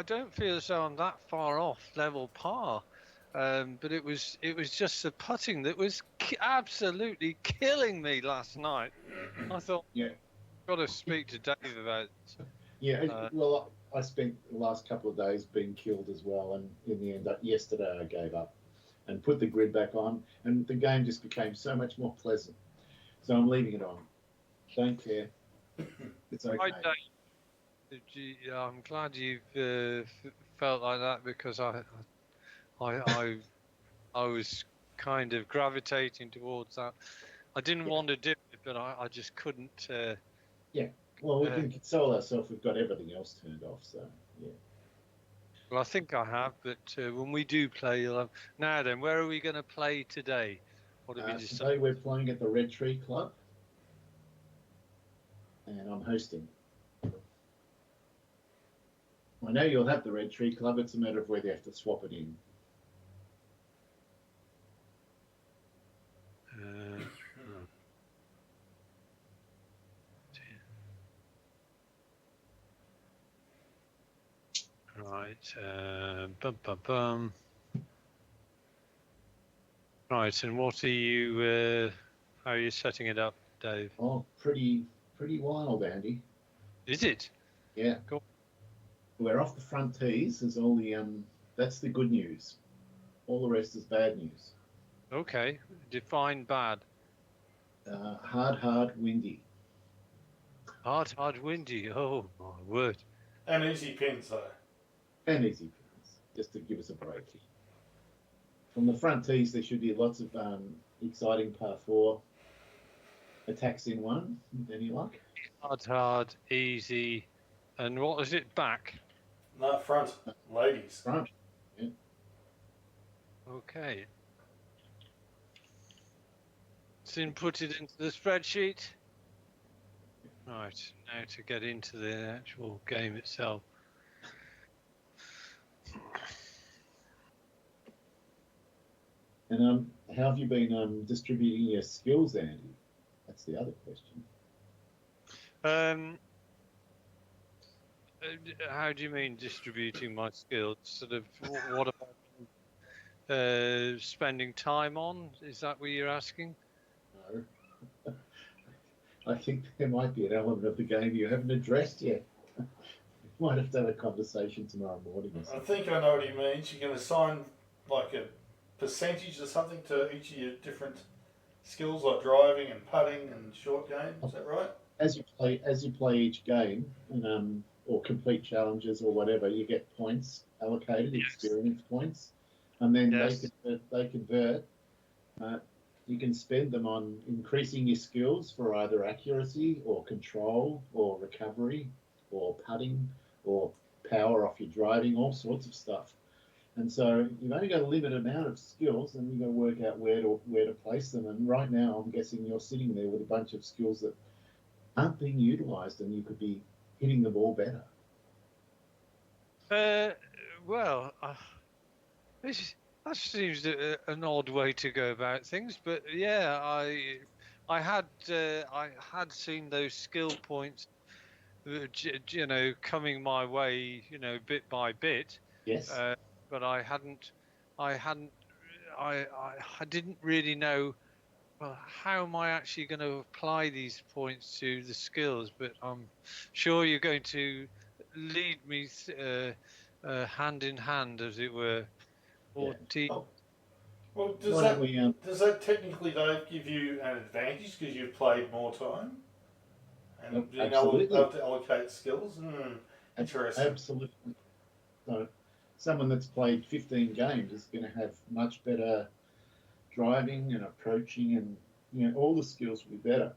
don't feel as though I'm that far off level par. But it was just the putting that was absolutely killing me last night. I thought, Yeah, got to speak to Dave about this. yeah. Uh, Well, I spent the last couple of days being killed as well, and in the end, yesterday I gave up and put the grid back on, and the game just became so much more pleasant. So I'm leaving it on. Don't care. It's I okay. I'm glad you've felt like that because I, I, I was kind of gravitating towards that. I didn't Yeah, want to do it, but I just couldn't. yeah. Well, we Uh, can console ourselves. We've got everything else turned off. So yeah. well, I think I have, but when we do play, now then, where are we going to play today? What have you decided? Today we're playing at the Red Tree Club, and I'm hosting. I know you'll have the Red Tree Club. It's a matter of whether you have to swap it in. Oh dear. Right. Bum bum bum. Right, and what are you? How are you setting it up, Dave? Oh, pretty wild, Andy. Is it? Yeah, Go. we're off the front tees. There's all the That's the good news. All the rest is bad news. Okay. Define bad. Hard, windy, Hard, windy. Oh my word. And easy pins though. and easy pins, just to give us a break. From the front tees, there should be lots of exciting par four attacks in one. With any luck? Hard, easy, and what is it? Back. No, front, ladies. Front. Yeah. Okay. It's inputted into the spreadsheet. Right, now to get into the actual game itself. And how have you been distributing your skills, Andy? That's the other question. How do you mean distributing my skills? Sort of, what about spending time on? Is that what you're asking? No. I think there might be an element of the game you haven't addressed yet. We might have to have a conversation tomorrow morning or I something. think I know what he means. You can assign like a percentage or something to each of your different skills, like driving and putting and short game. Is that right? As you play each game, and, or complete challenges or whatever, you get points allocated, experience points, and then Yes. they convert. You can spend them on increasing your skills for either accuracy or control or recovery or putting or power off your driving, all sorts of stuff. And so you've only got a limited amount of skills, and you've got to work out where to place them. And right now, I'm guessing you're sitting there with a bunch of skills that aren't being utilised, and you could be hitting the ball better. Well, that seems an odd way to go about things, but yeah, I had seen those skill points, coming my way, bit by bit. Yes. But I hadn't, I hadn't, I didn't really know. Well, how am I actually going to apply these points to the skills? But I'm sure you're going to lead me hand in hand, as it were. Yeah. 14. Well, Why don't we? does that technically, Dave, give you an advantage because you've played more time and being able Absolutely. to allocate skills? Interesting. Absolutely. So, someone that's played 15 games is going to have much better driving and approaching, and all the skills will be better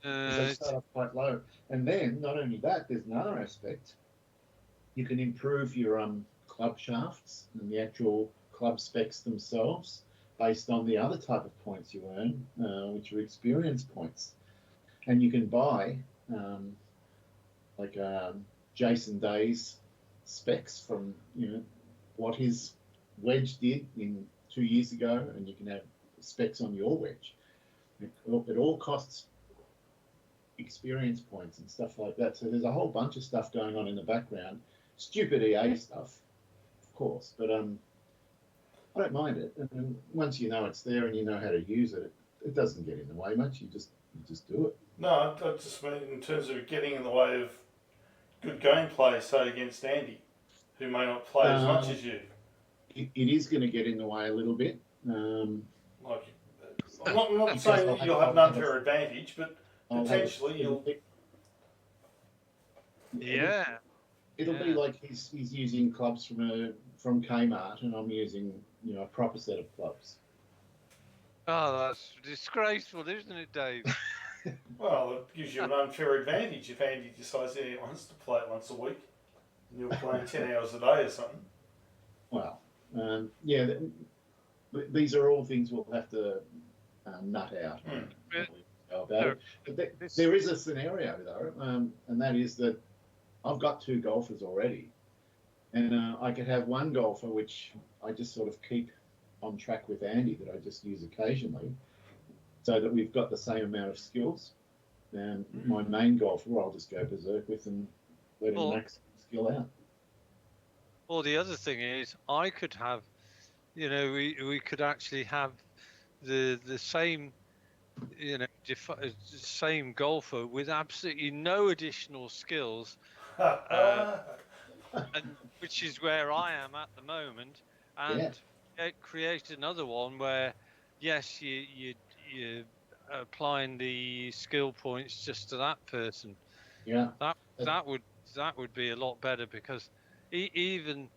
because they start off quite low. And then not only that, there's another aspect. You can improve your club shafts and the actual club specs themselves based on the other type of points you earn, which are experience points. And you can buy like Jason Day's specs from what his wedge did in 2 years ago, and you can have specs on your wedge. It all costs experience points and stuff like that. So there's a whole bunch of stuff going on in the background, stupid EA stuff, of course, but I don't mind it. And once you know it's there and you know how to use it, it doesn't get in the way much. You just do it. No, I just mean in terms of getting in the way of good gameplay, say against Andy, who may not play as much as you. It is going to get in the way a little bit. Like, I'm not saying that you'll have an unfair advantage, but potentially you'll. Yeah. It'll be like he's using clubs from Kmart, and I'm using a proper set of clubs. Oh, that's disgraceful, isn't it, Dave? Well, it gives you an unfair advantage if Andy decides he wants to play it once a week, and you're playing 10 hours a day or something. Well, yeah, these are all things we'll have to nut out. About it. But there is a scenario though, and that is that I've got 2 golfers already, and I could have one golfer which I just sort of keep on track with Andy that I just use occasionally, so that we've got the same amount of skills. And my main golfer I'll just go berserk with and let him max skill out. Or the other thing is, I could have, we could actually have the same, same golfer with absolutely no additional skills, and which is where I am at the moment, and create another one where, yes, you applying the skill points just to that person. Yeah, that would be a lot better, because even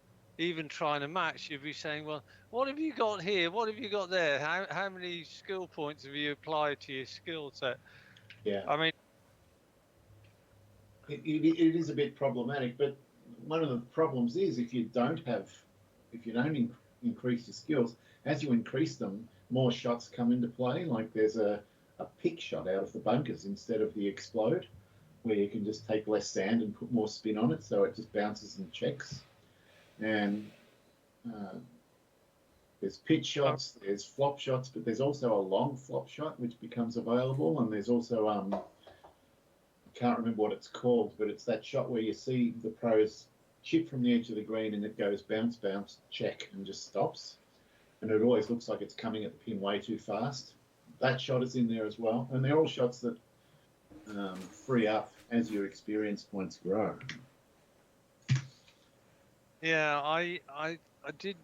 trying to match, you'd be saying, well, what have you got here? What have you got there? How many skill points have you applied to your skill set? Yeah. I mean, it is a bit problematic, but one of the problems is if you don't increase your skills, as you increase them, more shots come into play. Like there's a pick shot out of the bunkers instead of the explode, where you can just take less sand and put more spin on it, so it just bounces and checks. And there's pitch shots, there's flop shots, but there's also a long flop shot which becomes available, and there's also I can't remember what it's called, but it's that shot where you see the pros chip from the edge of the green and it goes bounce, bounce, check, and just stops. And it always looks like it's coming at the pin way too fast. That shot is in there as well, and they're all shots that free up as your experience points grow. Yeah, I did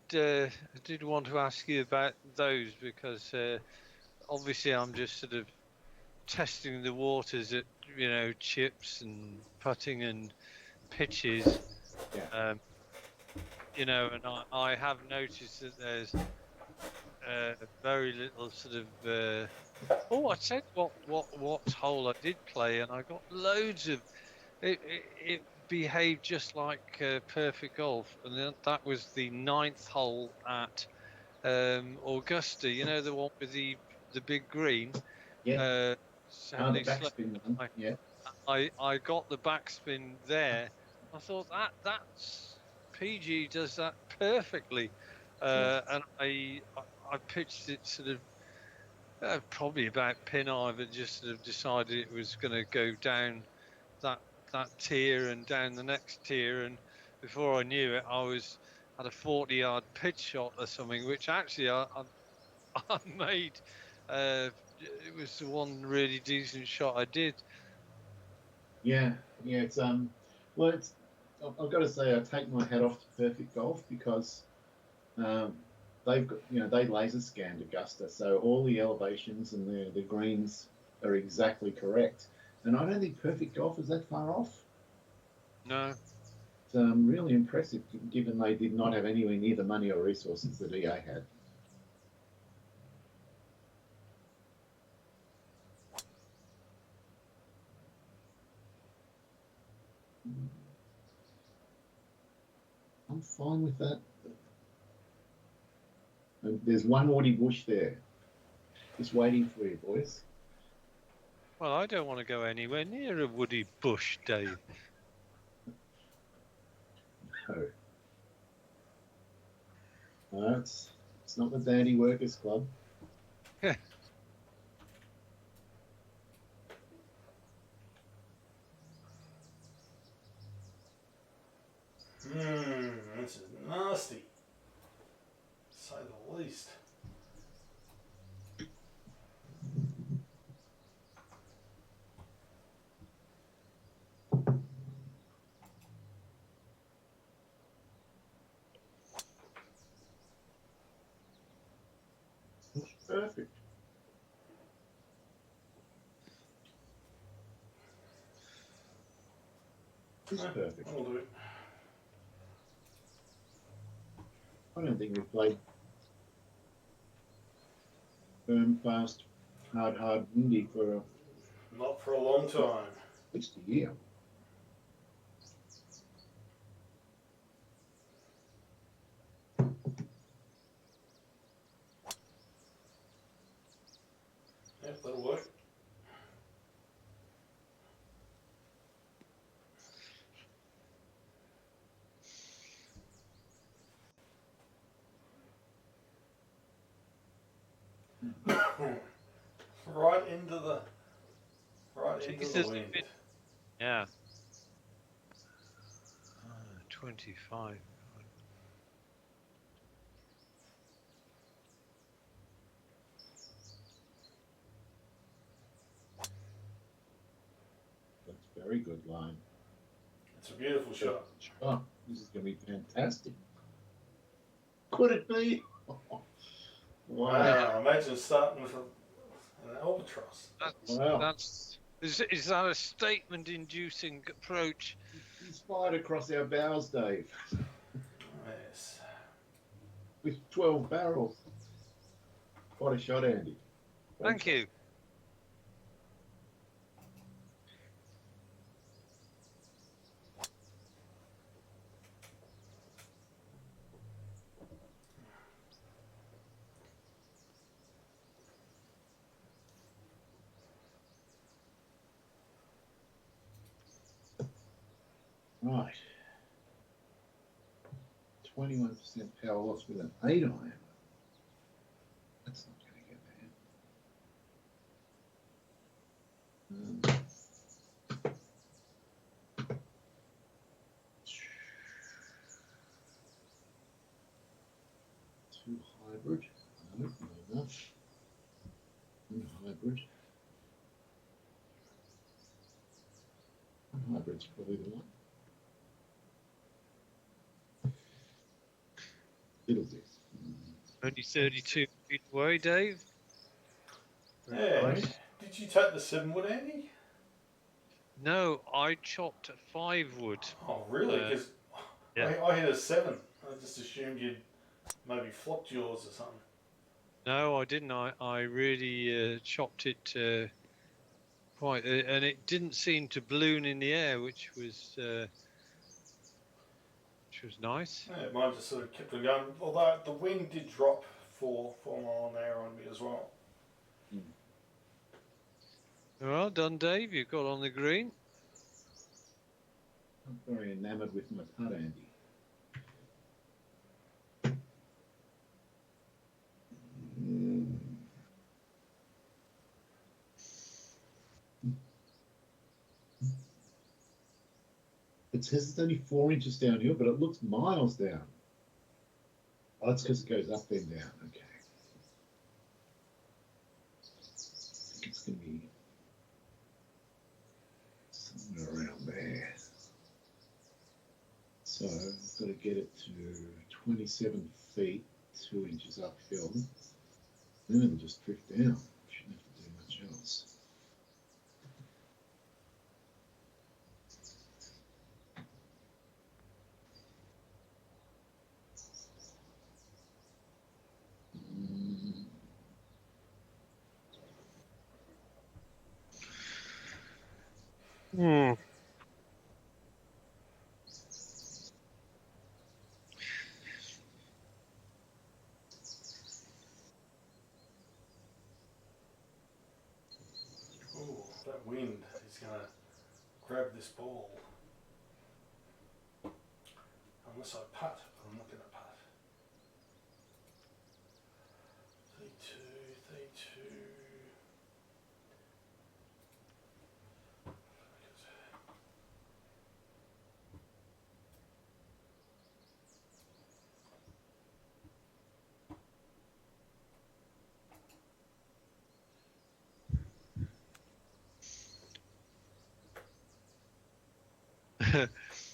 want to ask you about those, because obviously I'm just sort of testing the waters at chips and putting and pitches. Yeah. And I have noticed that there's very little sort of. I said what hole I did play, and I got loads of. It behaved just like Perfect Golf, and that was the 9th hole at Augusta. The one with the big green. Yeah. The backspin one. Yeah. I got the backspin there. I thought that's PG does that perfectly, and I pitched it sort of probably about pin eye, but just sort of decided it was going to go down that tier and down the next tier, and before I knew it, I had a 40-yard pitch shot or something, which actually I made. It was the one really decent shot I did. Yeah. It's well, I've got to say I take my hat off to Perfect Golf, because they've got they laser scanned Augusta, so all the elevations and the greens are exactly correct. And I don't think Perfect Golf is that far off. No. It's really impressive, given they did not have anywhere near the money or resources that EA had. I'm fine with that. And there's one woody bush there, just waiting for you, boys. Well, I don't want to go anywhere near a woody bush, Dave. No, it's not the Dandy Workers Club. This is nasty. To say the least. It's perfect. It's perfect. I'll do it. I don't think we've played firm, fast, hard, windy for Not for a long time. at least a year. Yep, that'll work. Right into the Jesus, wind. Yeah. 25. That's a very good line. It's a beautiful shot. Oh, this is going to be fantastic. Could it be? Wow, imagine starting with an albatross. Wow. Is that a statement-inducing approach? He's fired across our bows, Dave, Yes. with 12 barrels. Quite a shot, Andy. Thank you. Right. 21% power loss with an 8 iron. That's not going to get bad. Two hybrid. No, not enough. One hybrid. One hybrid's probably the one. Little bit. Only 32 feet away, Dave. Yeah. Nice. Did you take the 7-wood, Andy? No, I chopped 5 wood. Oh, really? Because yeah. I hit a 7. I just assumed you'd maybe flopped yours or something. No, I didn't. I really chopped it quite, and it didn't seem to balloon in the air, which was nice. Yeah, mine just sort of kept on going. Although the wind did drop 4 mile an hour on me as well. Well done, Dave. You got on the green. I'm very enamoured with my putt, Andy. It says it's only 4 inches downhill, but it looks miles down. Oh, that's because it goes up and down. Okay. I think it's going to be somewhere around there. So I've got to get it to 27 feet, 2 inches uphill. Then it'll just drift down. Shouldn't have to do much else. Hmm. Ooh, that wind is going to grab this ball. Unless I putt, but I'm not going to putt. 32, 32.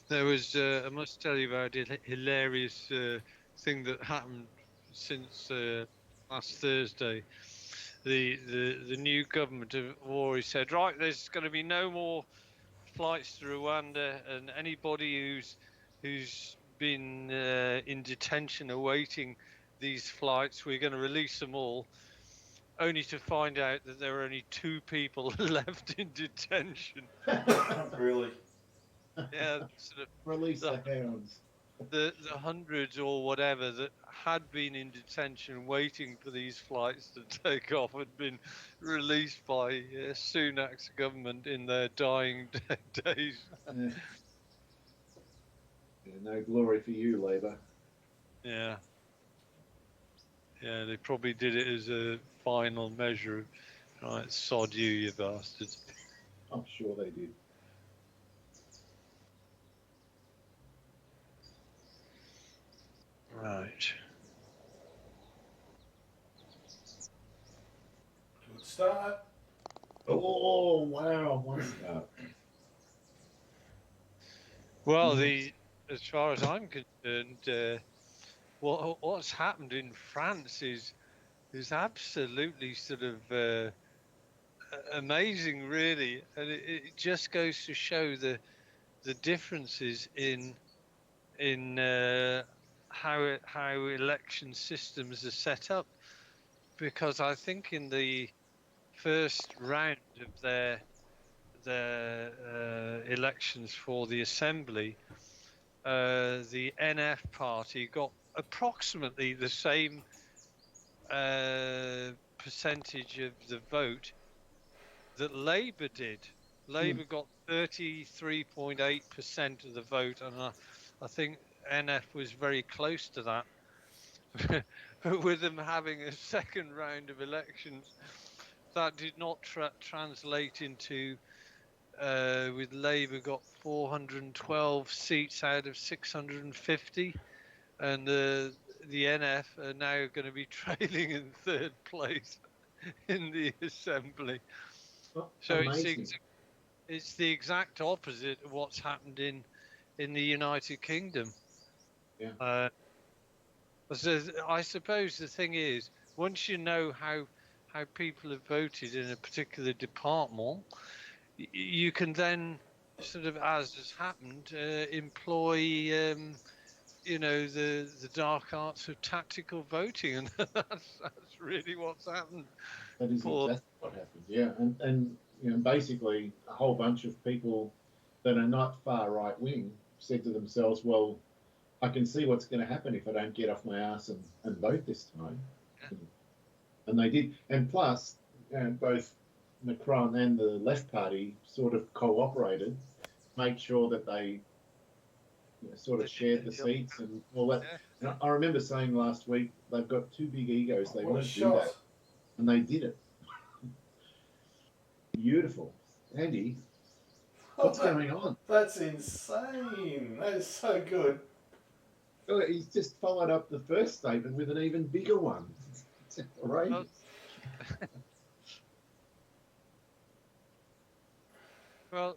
there was, I must tell you about a hilarious thing that happened since last Thursday. The new government have already said, right, there's going to be no more flights to Rwanda, and anybody who's been in detention awaiting these flights, we're going to release them all. Only to find out that there are only 2 people left in detention. Really? Yeah, sort of Release the, the hounds. the hundreds or whatever that had been in detention waiting for these flights to take off had been released by Sunak's government in their dying days. Yeah. Yeah, no glory for you, Labour. Yeah. Yeah, they probably did it as a final measure of, right, sod you, you bastards. I'm sure they did. Right. Good start. Oh, wow. One start. Well, as far as I'm concerned, what's happened in France is absolutely sort of amazing, really, and it just goes to show the differences in how election systems are set up. Because I think in the first round of their elections for the assembly, the NF party got approximately the same percentage of the vote that Labour did. Labour got 33.8% of the vote, and I think NF was very close to that. But with them having a second round of elections, that did not translate into, with Labour got 412 seats out of 650, and the NF are now going to be trailing in 3rd place in the Assembly. So it's the exact opposite of what's happened in the United Kingdom. Yeah. So I suppose the thing is, once you know how people have voted in a particular department, you can then sort of, as has happened, employ the dark arts of tactical voting, and that's really what's happened. That is exactly what happened. Yeah, and basically a whole bunch of people that are not far right wing said to themselves, well, I can see what's going to happen if I don't get off my ass and vote this time. Yeah. And they did. And plus, both Macron and the Left Party sort of cooperated, made sure that they sort of shared the seats and all that. Yeah. And I remember saying last week, they've got 2 big egos. They won't do that. And they did it. Beautiful. Andy, what's going on? That's insane. That is so good. He's just followed up the first statement with an even bigger one. It's outrageous. Well,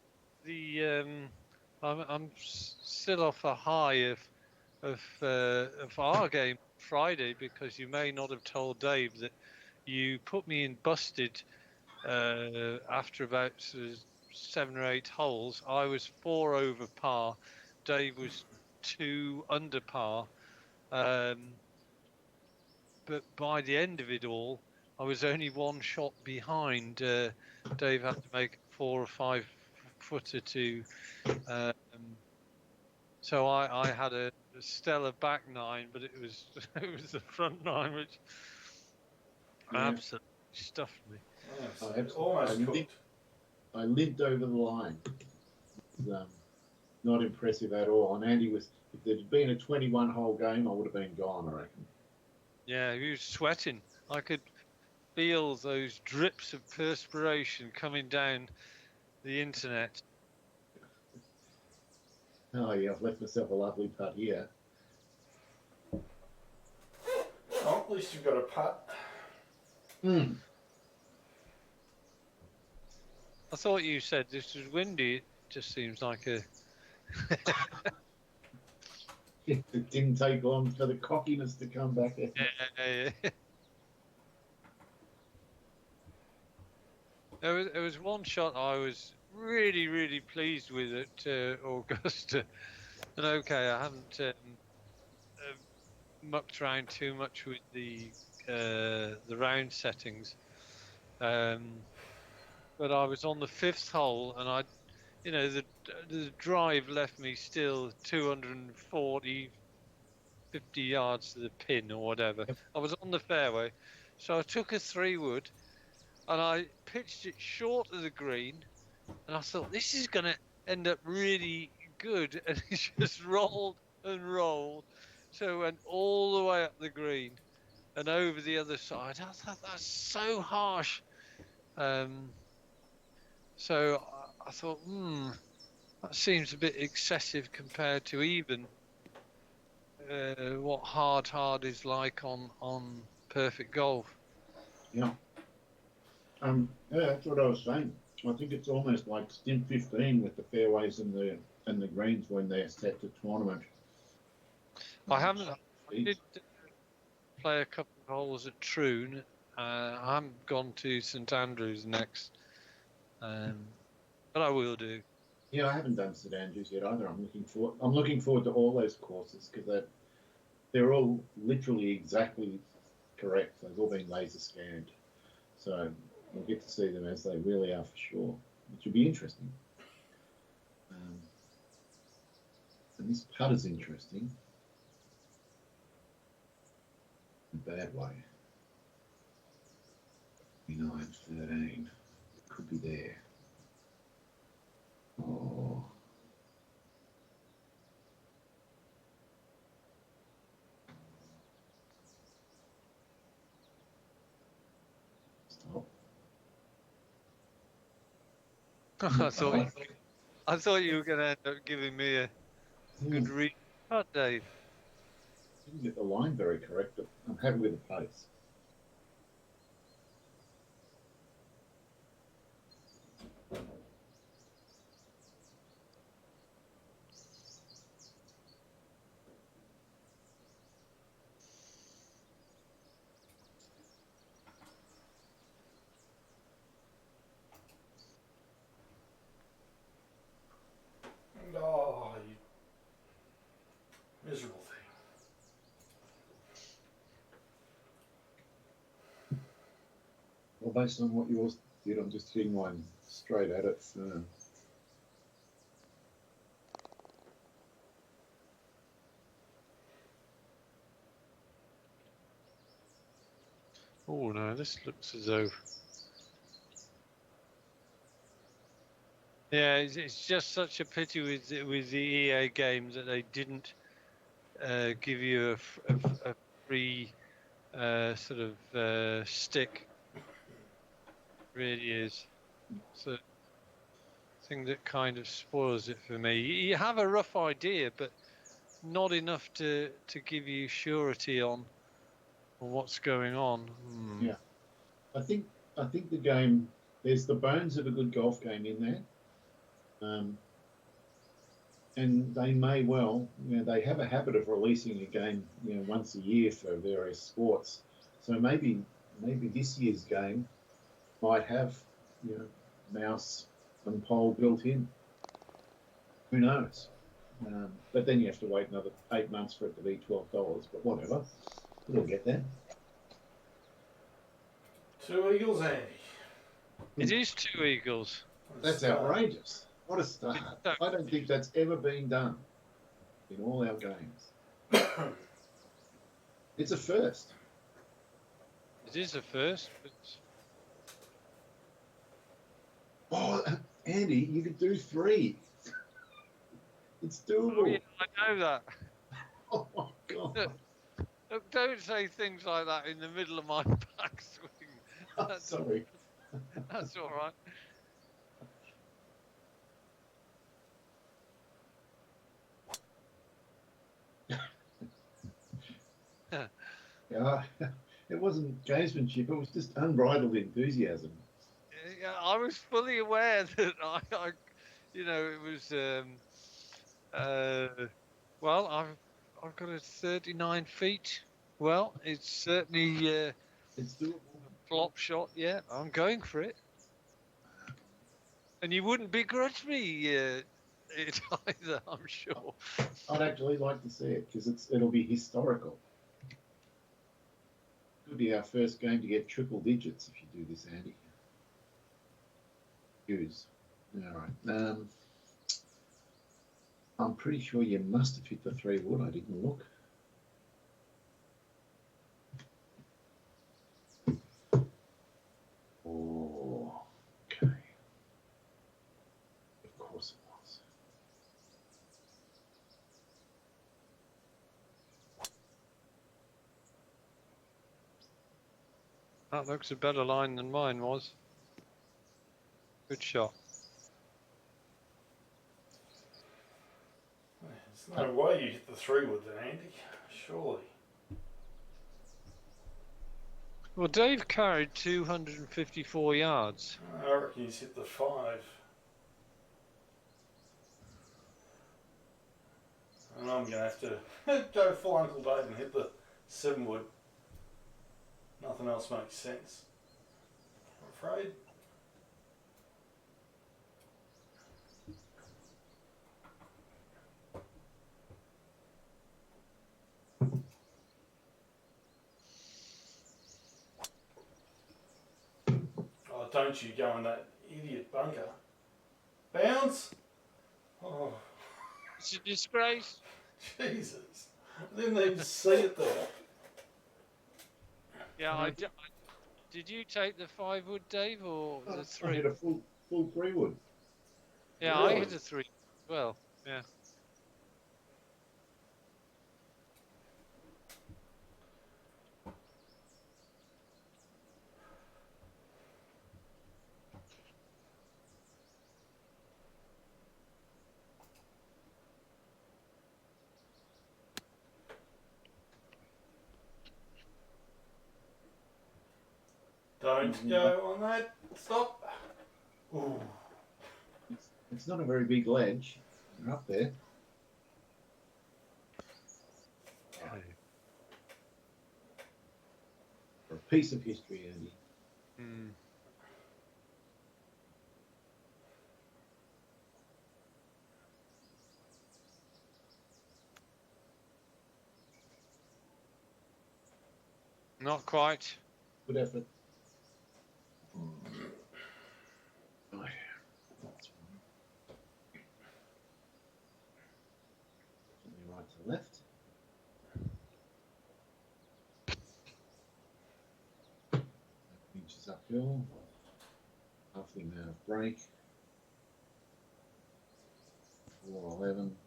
I'm still off a high of our game Friday, because you may not have told Dave that you put me in busted after about 7 or 8 holes. I was 4 over par. Dave was 2 under par. But by the end of it all, I was only 1 shot behind. Dave had to make a 4 or 5 footer to. So I had a stellar back 9, but it was the front 9 which absolutely stuffed me. I lived over the line. It was, not impressive at all. And Andy was, if there'd been a 21-hole game, I would have been gone, I reckon. Yeah, he was sweating. I could feel those drips of perspiration coming down the internet. Oh yeah, I've left myself a lovely putt here. Oh, at least you've got a putt. I thought you said this was windy. It just seems like It didn't take long for the cockiness to come back. Yeah. There was one shot I was really, really pleased with at Augusta. And okay, I haven't mucked around too much with the round settings, but I was on the fifth hole, and the drive left me still 240, 50 yards to the pin or whatever. Yep. I was on the fairway, so I took a 3-wood and I pitched it short of the green, and I thought this is going to end up really good, and it just rolled and rolled, so it went all the way up the green and over the other side. I thought that's so harsh. So I thought, that seems a bit excessive compared to even what hard is like on Perfect Golf. Yeah. Yeah, that's what I was saying. I think it's almost like Stim 15 with the fairways and the greens when they're set to tournament. I did play a couple of holes at Troon. I haven't gone to St Andrews next, but I will do. Yeah, I haven't done St Andrews yet either. I'm looking forward to all those courses because they're all literally exactly correct. They've all been laser scanned, so we'll get to see them as they really are for sure, which will be interesting. And this putt is interesting. In a bad way. 29, 13. It could be there. Oh. Stop. I thought you were going to end up giving me a good read. Oh, Dave. Didn't get the line very correct, but I'm happy with the pace. Oh, you miserable thing. Well, based on what yours did, I'm just hitting one straight at it. So. Oh no, this looks as though. Yeah, it's just such a pity with the EA games that they didn't give you a free sort of stick. Really is. It's a thing that kind of spoils it for me. You have a rough idea, but not enough to give you surety on what's going on. Yeah, I think the game, there's the bones of a good golf game in there. And they may well, they have a habit of releasing a game, once a year for various sports. So maybe this year's game might have, mouse and pole built in. Who knows? But then you have to wait another 8 months for it to be $12. But whatever, it'll get there. 2 eagles, Andy. It is 2 eagles. That's outrageous. What a start. I don't think that's ever been done in all our games. It's a first. It is a first, but... Oh, Andy, you could do 3. It's doable. Oh, yeah, I know that. Oh, my God. Don't say things like that in the middle of my backswing. Oh, sorry. That's all right. Yeah, it wasn't gamesmanship, it was just unbridled enthusiasm. Yeah, I was fully aware that it was Well, I've got a 39 feet. Well, it's certainly It's doable. flop shot. Yeah, I'm going for it. And you wouldn't begrudge me it either, I'm sure. I'd actually like to see it because it'll be historical. Could be our first game to get triple digits if you do this, Andy. Use. All right. I'm pretty sure you must have hit the 3 wood. I didn't look. Oh, okay. Of course it was. That looks a better line than mine was. Good shot. There's no way you hit the 3 wood then, Andy. Surely. Well, Dave carried 254 yards. I reckon he's hit the 5. And I'm going to have to go full Uncle Dave and hit the 7 wood. Nothing else makes sense, I'm afraid. Oh, don't you go in that idiot bunker. Bounce! Oh, It's a disgrace. Jesus. I didn't even see it there. Yeah, did you take the 5 wood, Dave, or the I 3? hit a full 3 wood. Yeah, Really? I hit a 3 as well. Yeah. Don't go on that. Stop. Ooh. It's not a very big ledge. You're up there. Okay. For a piece of history, Andy. Hmm. Not quite. Good effort. Right. That's one. Definitely right to left. Inches uphill. Half the amount of break. 411.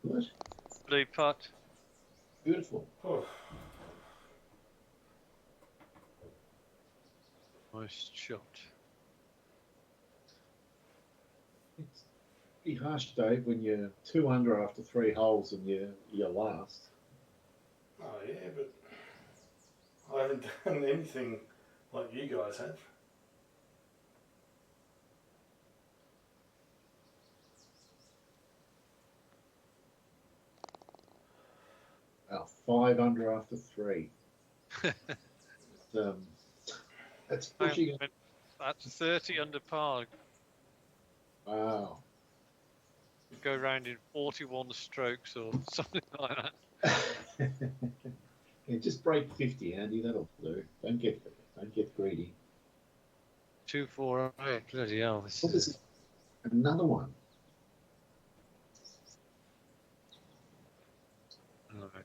Good. Blue putt. Beautiful. Oh. Nice shot. It's pretty harsh, Dave, when you're 2 under after 3 holes and you're last. Oh, yeah, but I haven't done anything like you guys have. Wow, 5 under after 3. That's pushing it. That's 30 under par. Wow. Go round in 41 strokes or something like that. Yeah, just break 50, Andy. That'll do. Don't get greedy. 248. Bloody hell. This What was is it? Another one. all right.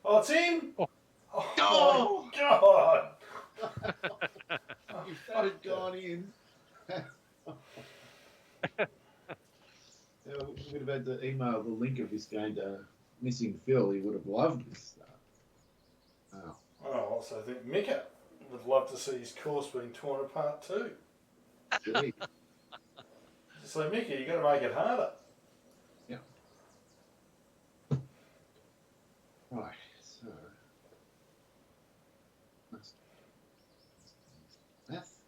Oh, it's in! Oh. Oh, my God! If that had gone in, we would have had to email the link of this game to Missing Phil. He would have loved this stuff. Wow. I also think Mika would love to see his course being torn apart too. Gee. So, Mika, you got to make it harder. Yeah. Right. So. Math.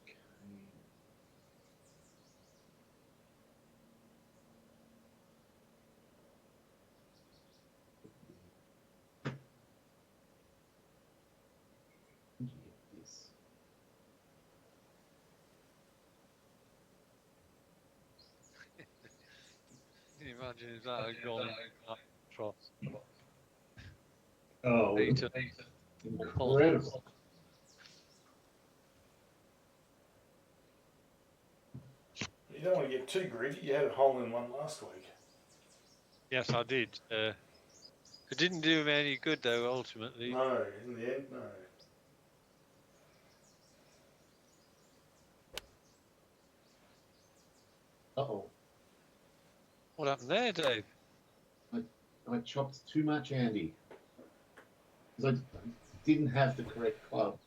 Okay. This. Can you imagine if that had gone across? Oh, Eight. incredible. You don't want to get too greedy. You had a hole in one last week. Yes, I did. It didn't do me any good, though, ultimately. No, in the end, no. Uh-oh. What happened there, Dave? I chopped too much, Andy. Because I didn't have the correct club.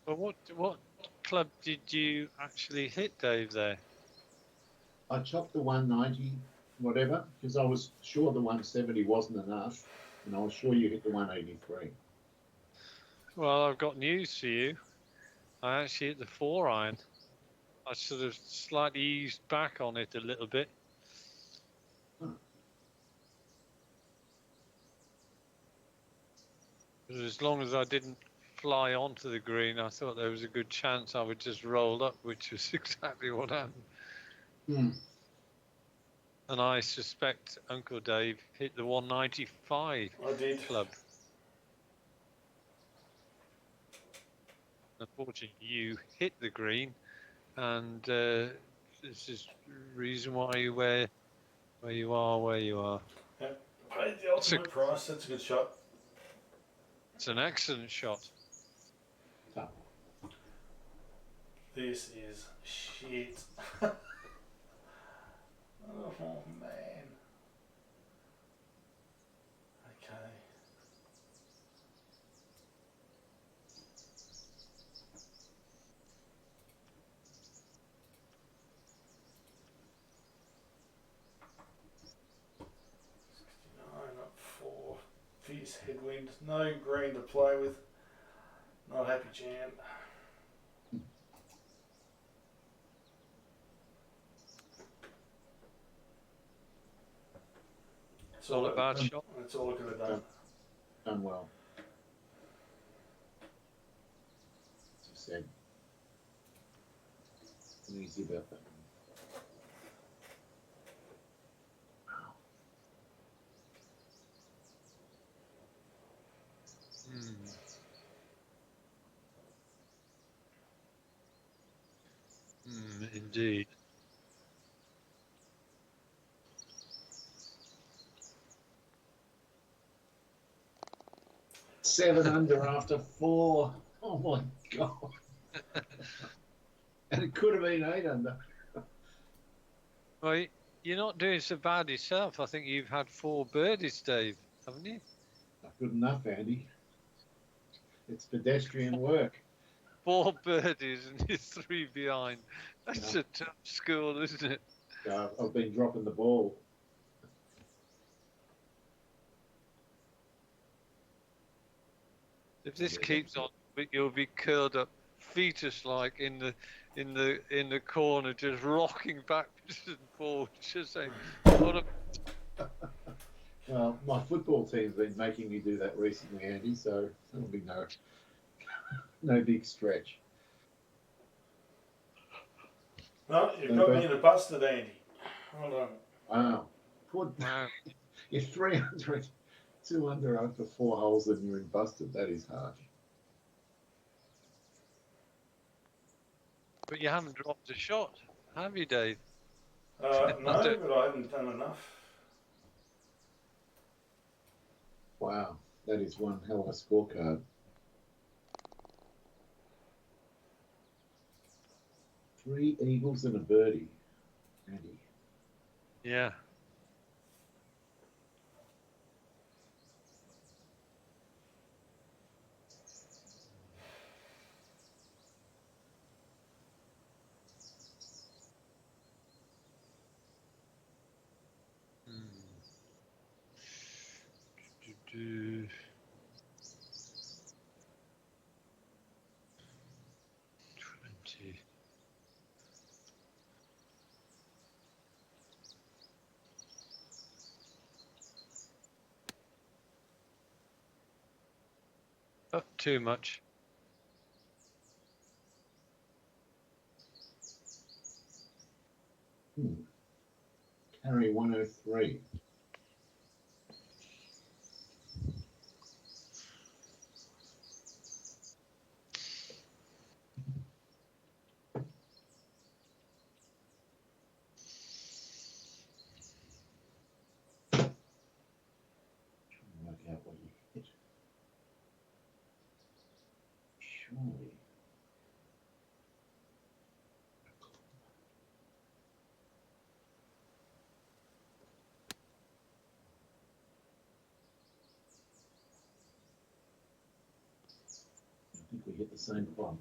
But what club did you actually hit, Dave, there? I chopped the 190, whatever, because I was sure the 170 wasn't enough, and I was sure you hit the 183. Well, I've got news for you. I actually hit the 4-iron. I sort of slightly eased back on it a little bit. Huh. But as long as I didn't fly onto the green, I thought there was a good chance I would just roll up, which was exactly what happened. Hmm. And I suspect Uncle Dave hit the 195 I did. club. Unfortunately, you hit the green, and this is the reason why you where you are where you are. Yep. Paid the ultimate price. That's a good shot. It's an excellent shot. Tough. This is shit. Oh, man. Okay. Not 4. Fierce headwind. No green to play with. Not happy, Jan. It's not a bad shot. That's all I could have done. Done well. As you said. Easy about that. Wow. Indeed. Seven under after 4. Oh my God. And it could have been 8 under. Well, You're not doing so bad yourself. I think you've had 4 birdies, Dave, haven't you? Not good enough, Andy. It's pedestrian work. 4 birdies and you're 3 behind. That's Yeah. a tough score, isn't it? I've been dropping the ball. If this keeps on, you'll be curled up fetus-like in the corner, just rocking backwards and forwards, just saying, "What a Well, my football team's been making me do that recently, Andy, so that'll be no big stretch. No, you've got me in a busted, Andy. Hold on. Wow. Good. wow." You're 300, 2 under after 4 holes and you're in busted. That is harsh. But you haven't dropped a shot, have you, Dave? No, but I haven't done enough. Wow. That is one hell of a scorecard. 3 eagles and a birdie, Andy. Yeah. Do. 20. Oh, too much. Carry 103. Work out what you hit. Surely. I think we hit the same club.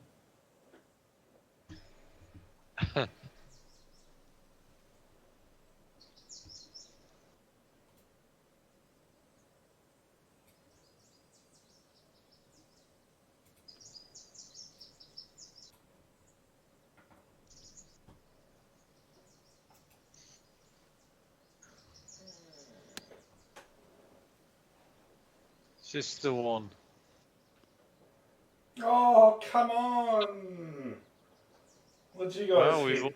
It's just the one. Oh, come on! What did you guys Well, hit?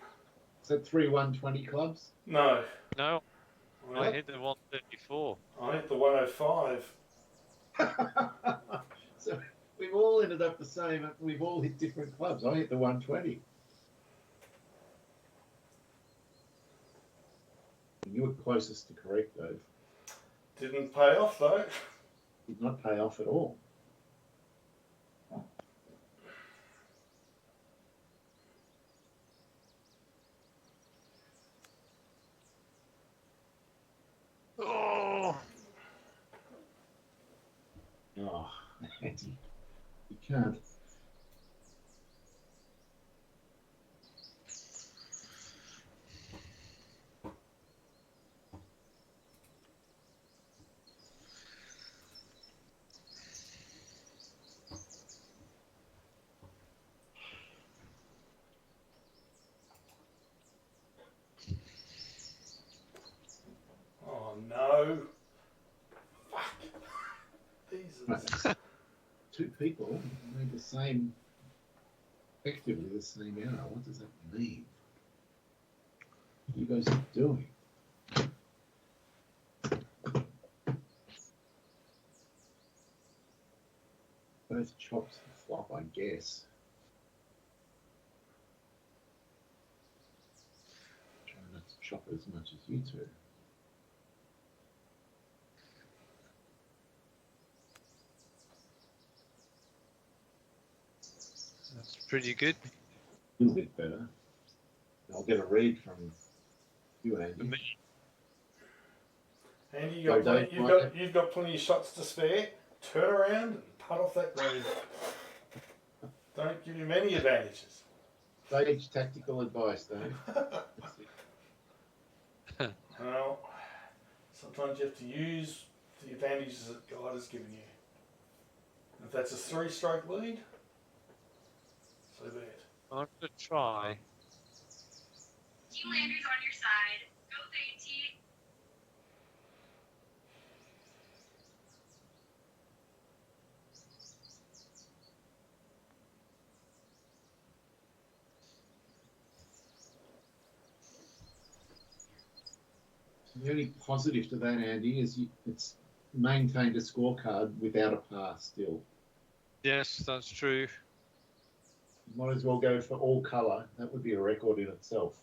Is that 3 120 clubs? No. No, I What? hit the 134. I hit the 105. So we've all ended up the same. We've all hit different clubs. I hit the 120. You were closest to correct, Dave. Didn't pay off though. Did not pay off at all. Oh, Oh, Andy, you can't. Oh no. Fuck. These are... 2 people made the same, effectively the same error. What does that mean? What are you guys doing? Both chops and flop, I guess. Trying not to chop as much as you two. that's pretty good. A little bit better. I'll get a read from You, for Andy. me. Andy, Dave, you've got plenty of shots to spare. Turn around and putt off that green. Don't give him any advantages. Sage tactical advice, Dave. Well, sometimes you have to use the advantages that God has given you. If that's a 3-stroke lead, so be it. I'm going to try. Team Landers on your side. Go T. The only positive to that, Andy, is it's maintained a scorecard without a pass still. Yes, that's true. Might as well go for all colour. That would be a record in itself.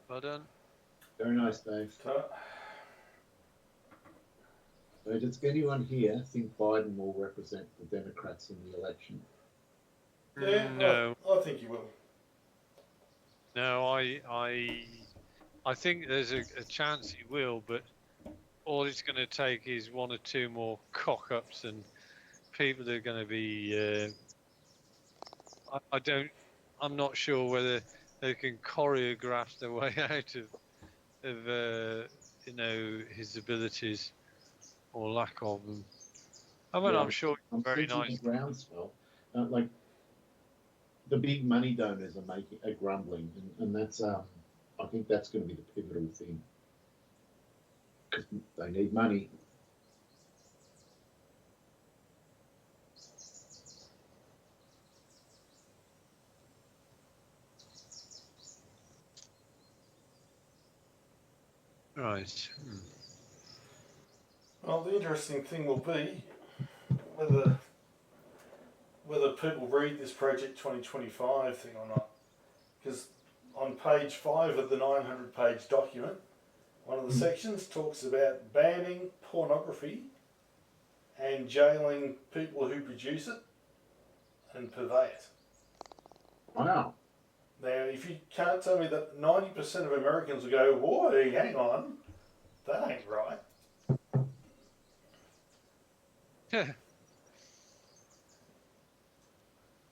Well done. Very nice, Dave. So, So does anyone here think Biden will represent the Democrats in the election? yeah, No, I think you will. no, I think there's a chance he will, but all it's going to take is 1 or 2 more cock-ups, and people are going to be. I'm not sure whether they can choreograph their way out of his abilities or lack of them. I mean, Yeah, I'm sure I'm very sensing nice. a groundswell. Like the big money donors are grumbling, and that's I think that's going to be the pivotal thing because they need money. Right. Well, the interesting thing will be whether people read this Project 2025 thing or not. Because on page 5 of the 900-page document, one of the sections talks about banning pornography and jailing people who produce it and purvey it. Wow. Now, if you can't tell me that 90% of Americans will go, boy, hang on, that ain't right.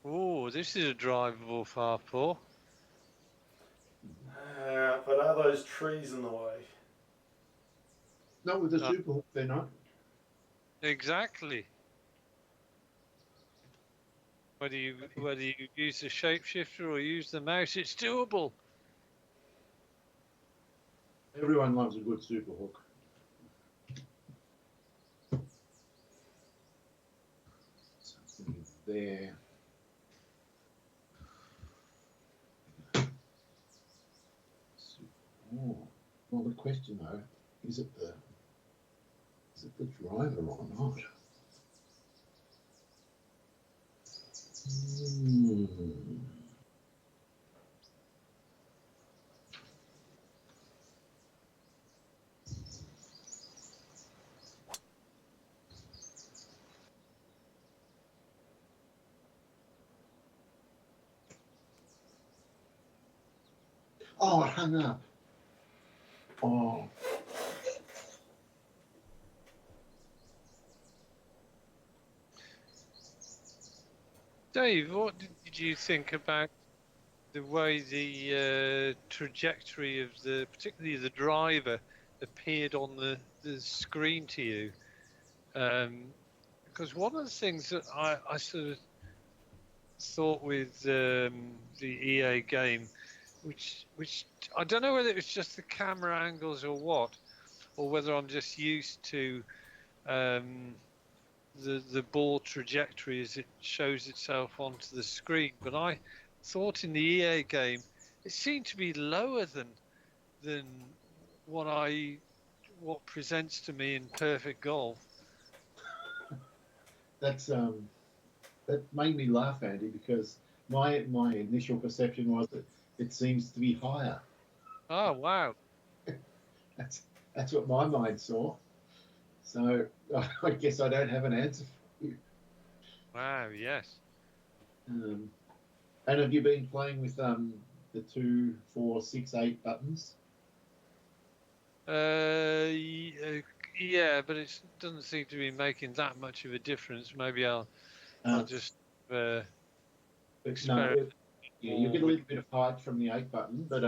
Oh, this is a drivable par 4. But are those trees in the way? Not with the No. Superhook, they're not. Exactly. Whether you use the shapeshifter or use the mouse, it's doable. Everyone loves a good Superhook. So it's going to be there. Oh, well, the question though, is it the driver or not? Oh, it hung up. Oh. Dave, what did you think about the way the trajectory of particularly the driver, appeared on the screen to you? Because one of the things that I sort of thought with the EA game, which I don't know whether it was just the camera angles or what, or whether I'm just used to the ball trajectory as it shows itself onto the screen. But I thought in the EA game it seemed to be lower than than what presents to me in perfect golf. That's that made me laugh, Andy, because my initial perception was that it seems to be higher. Oh wow! That's what my mind saw. So I guess I don't have an answer for you. Wow, yes. And have you been playing with the 2, 4, 6, 8 buttons? Yeah, but it doesn't seem to be making that much of a difference. Maybe I'll just But no, experiment. yeah, you get a little bit of height from the 8 button, but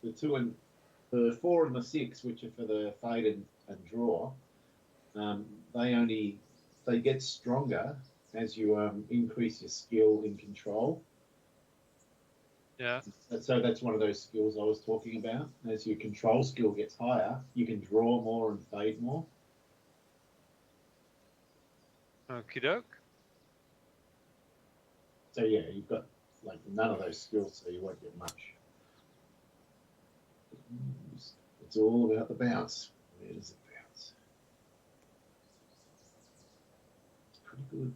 the 2 and the 4 and the 6, which are for the fade and draw, they get stronger as you increase your skill in control. Yeah. So that's one of those skills I was talking about. As your control skill gets higher, you can draw more and fade more. Okie doke. So yeah, you've got like none of those skills, so you won't get much. It's all about the bounce. Where does it bounce? It's pretty good.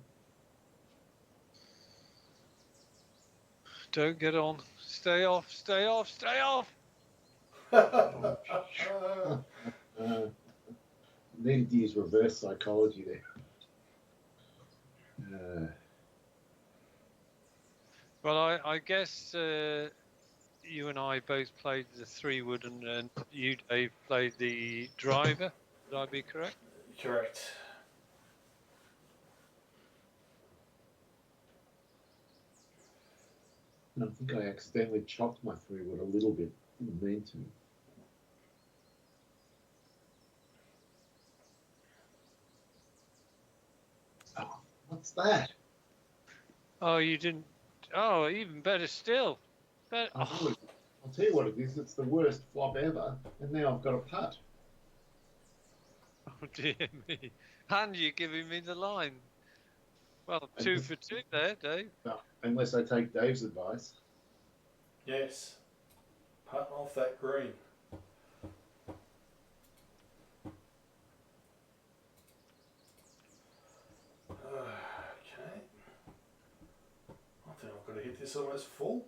Don't get on. Stay off. Stay off. Stay off. Needed to use reverse psychology there. Well, I guess you and I both played the 3-wood, and you, Dave, played the driver. Would I be correct? Correct. I think I accidentally chopped my 3-wood a little bit. Didn't mean to. Oh, what's that? Oh, you didn't. Oh, even better still. I'll tell you what it is. It's the worst flop ever, and now I've got a putt. Oh dear me. And you're giving me the line. Well, 2 for 2 there, Dave. No, unless I take Dave's advice. Yes. Putting off that green. Okay. I think I've got to hit this almost full.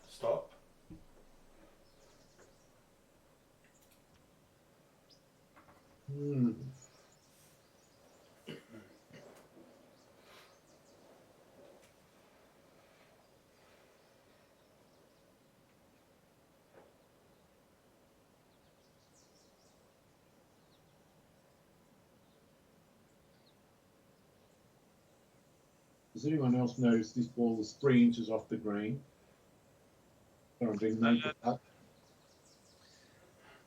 Stop. Does anyone else notice this ball is 3 inches off the green? Or I'm being made to putt.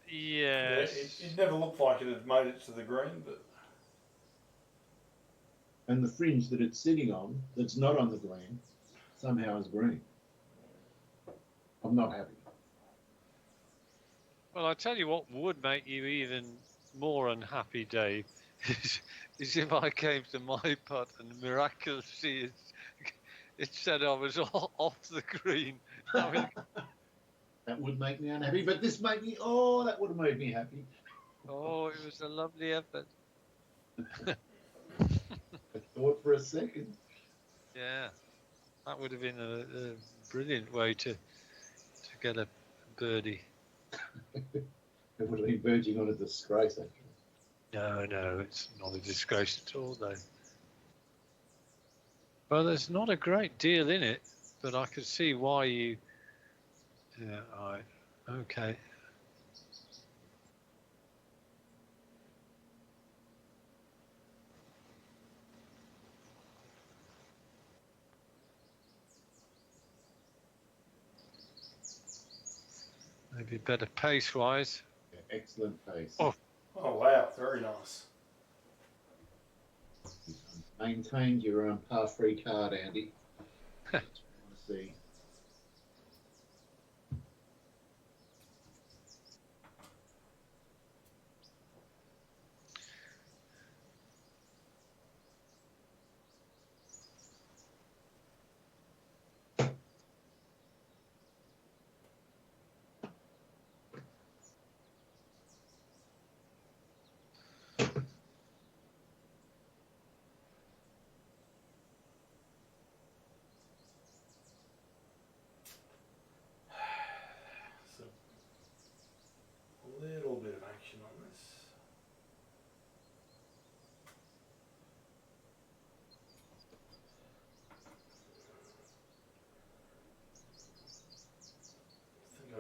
Yes. Yeah, it never looked like it had made it to the green, but And the fringe that it's sitting on, that's not on the green, somehow is green. I'm not happy. Well, I tell you what would make you even more unhappy, Dave, is if I came to my putt and miraculously it said I was off the green. I mean, That would make me unhappy, but this made me, that would have made me happy. oh, it was a lovely effort. I thought for a second. Yeah, that would have been a brilliant way to get a birdie. It would have been verging on a disgrace, actually. No, it's not a disgrace at all, though. Well, there's not a great deal in it, but I could see why you. Yeah, all right. Okay. Maybe better pace-wise. Yeah, excellent pace. Oh. oh wow, very nice. Maintained your par free card, Andy. That's what I want to see.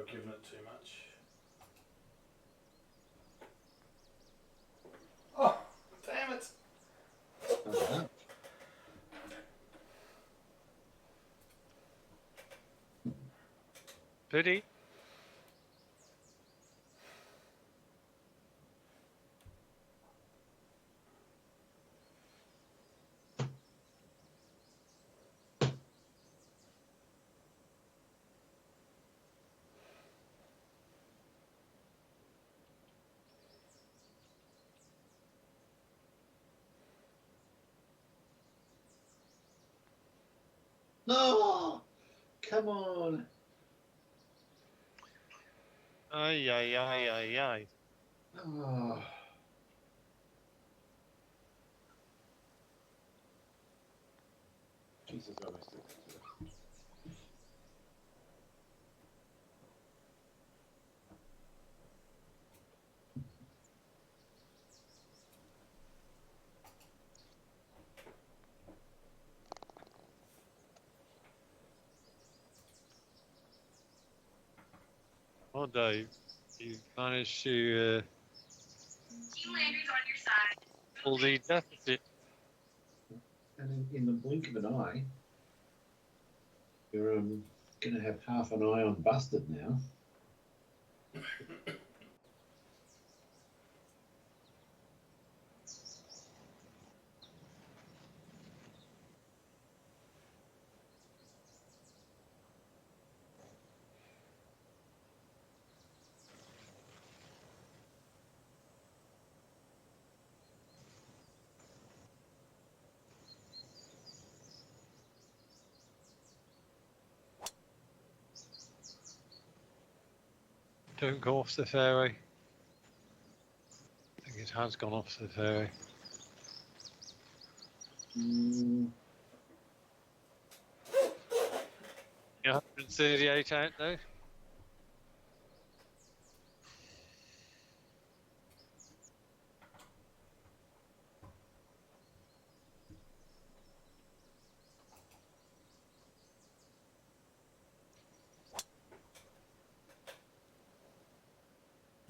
I've given it too much. Oh, damn it! Uh-huh. Pity. No, come on. Ay, ay, ay, ay, ay. Oh. Jesus, I missed it. Well, Dave, you managed to Team Landry's on your side. pull the deficit. And in the blink of an eye, you're going to have half an eye on Busted now. Don't go off the fairway. I think it has gone off the fairway. Mm, Yeah, 138 out though.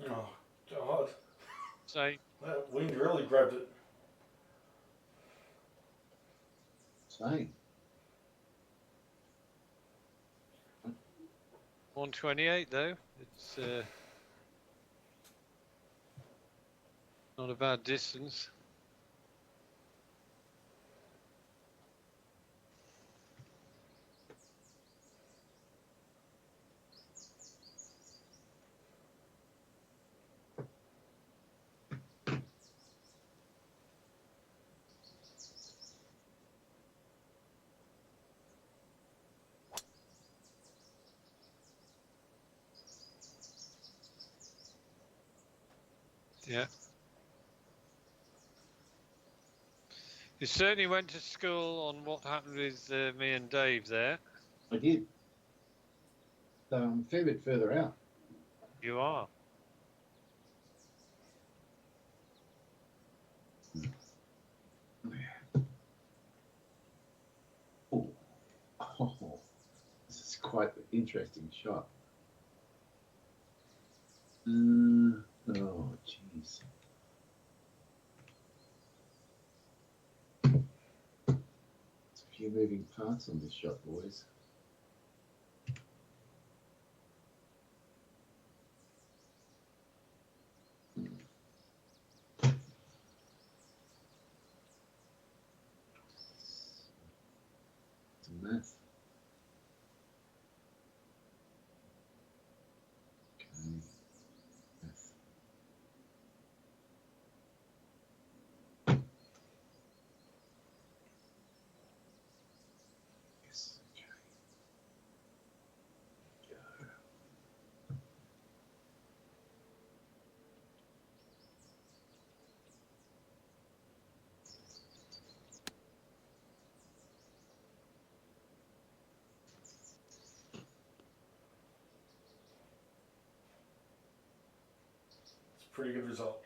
Oh, God. Same. That wind really grabbed it. same. 128 though. It's not a bad distance. Yeah. You certainly went to school on what happened with me and Dave there. I did. A fair bit further out. You are. Ooh. Oh, this is quite an interesting shot. Oh, jeez. There's a few moving parts on this shot, boys. It's a mess. Okay. Mess. Yes. Okay. Go. It's a pretty good result.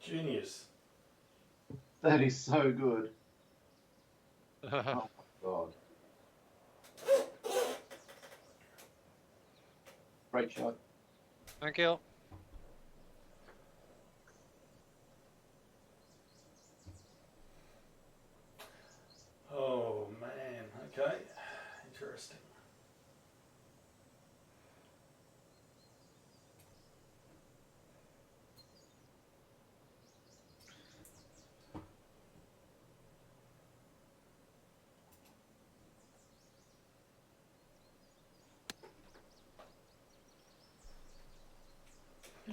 Juniors. That is so good. Oh my god. Great shot. Thank you. Oh man. Okay. Interesting.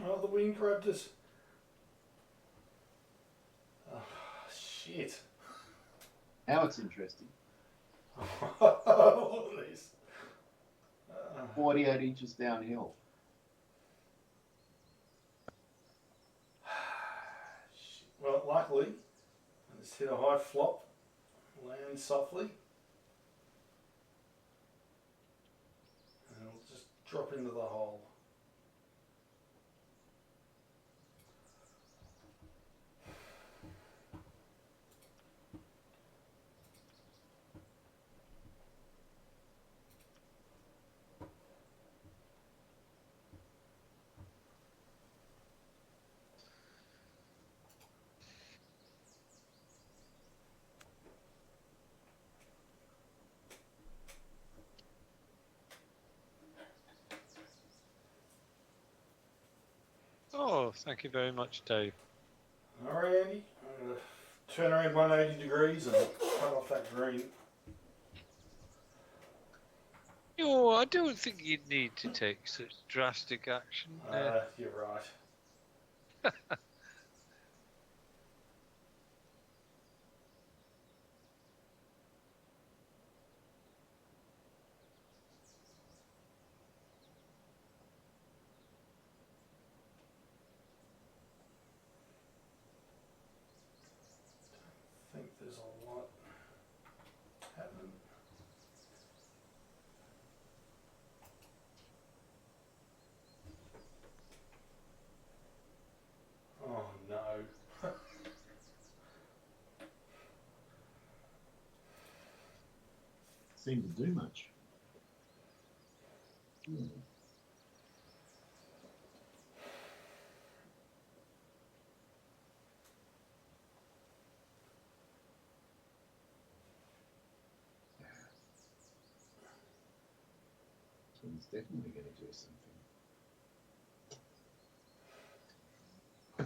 Oh, the wind grabbed us. Oh, shit. Now it's interesting. All of this. 48 inches downhill. Shit. Well, luckily, I just hit a high flop, land softly, and it'll just drop into the hole. Oh, thank you very much, Dave. All right, Andy. I'm going to turn around 180 degrees and cut off that green. Oh, I don't think you'd need to take such drastic action. You're right. I think there's a lot happening. Oh no. Seemed to do much. So he's definitely going to do something. I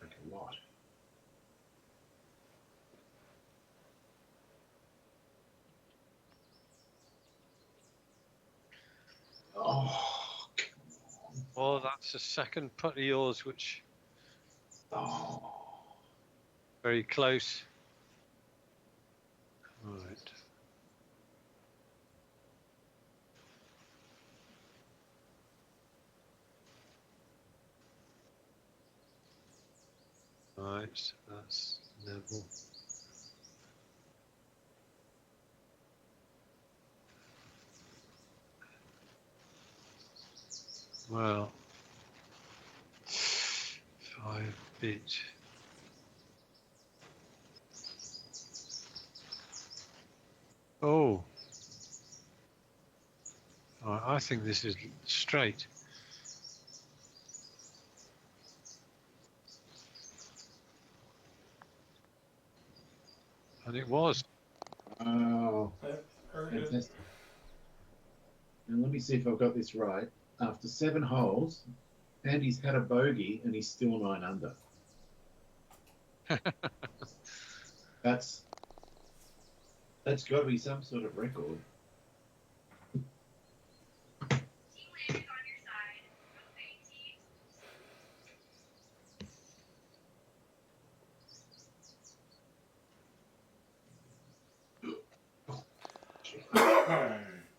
like a lot. Oh, come Oh, that's a second putt of yours, which on. Oh. very close. Right. Right, that's Neville. Well, 5 bit. Oh. I think this is straight. And it was. Oh, Yep, very good. fantastic. And let me see if I've got this right. After 7 holes, Andy's had a bogey and he's still 9 under. That's got to be some sort of record. Team landers on your side. Go AT.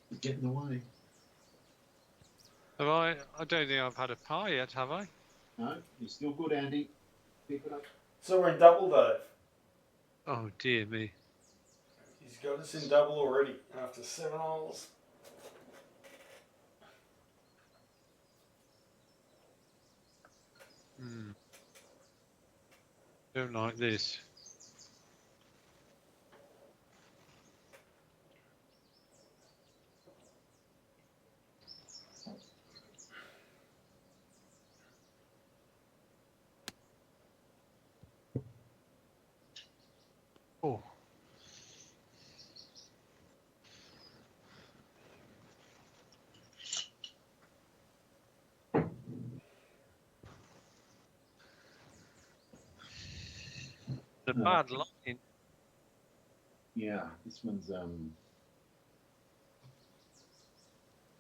He's getting away. Have I don't think I've had a par yet, have I? No, you're still good, Andy. Pick it up. So we're in double, Dave. Oh dear me. He's got us in double already after 7 holes. Hmm. Don't like this. Oh. The No. bad line. Yeah, this one's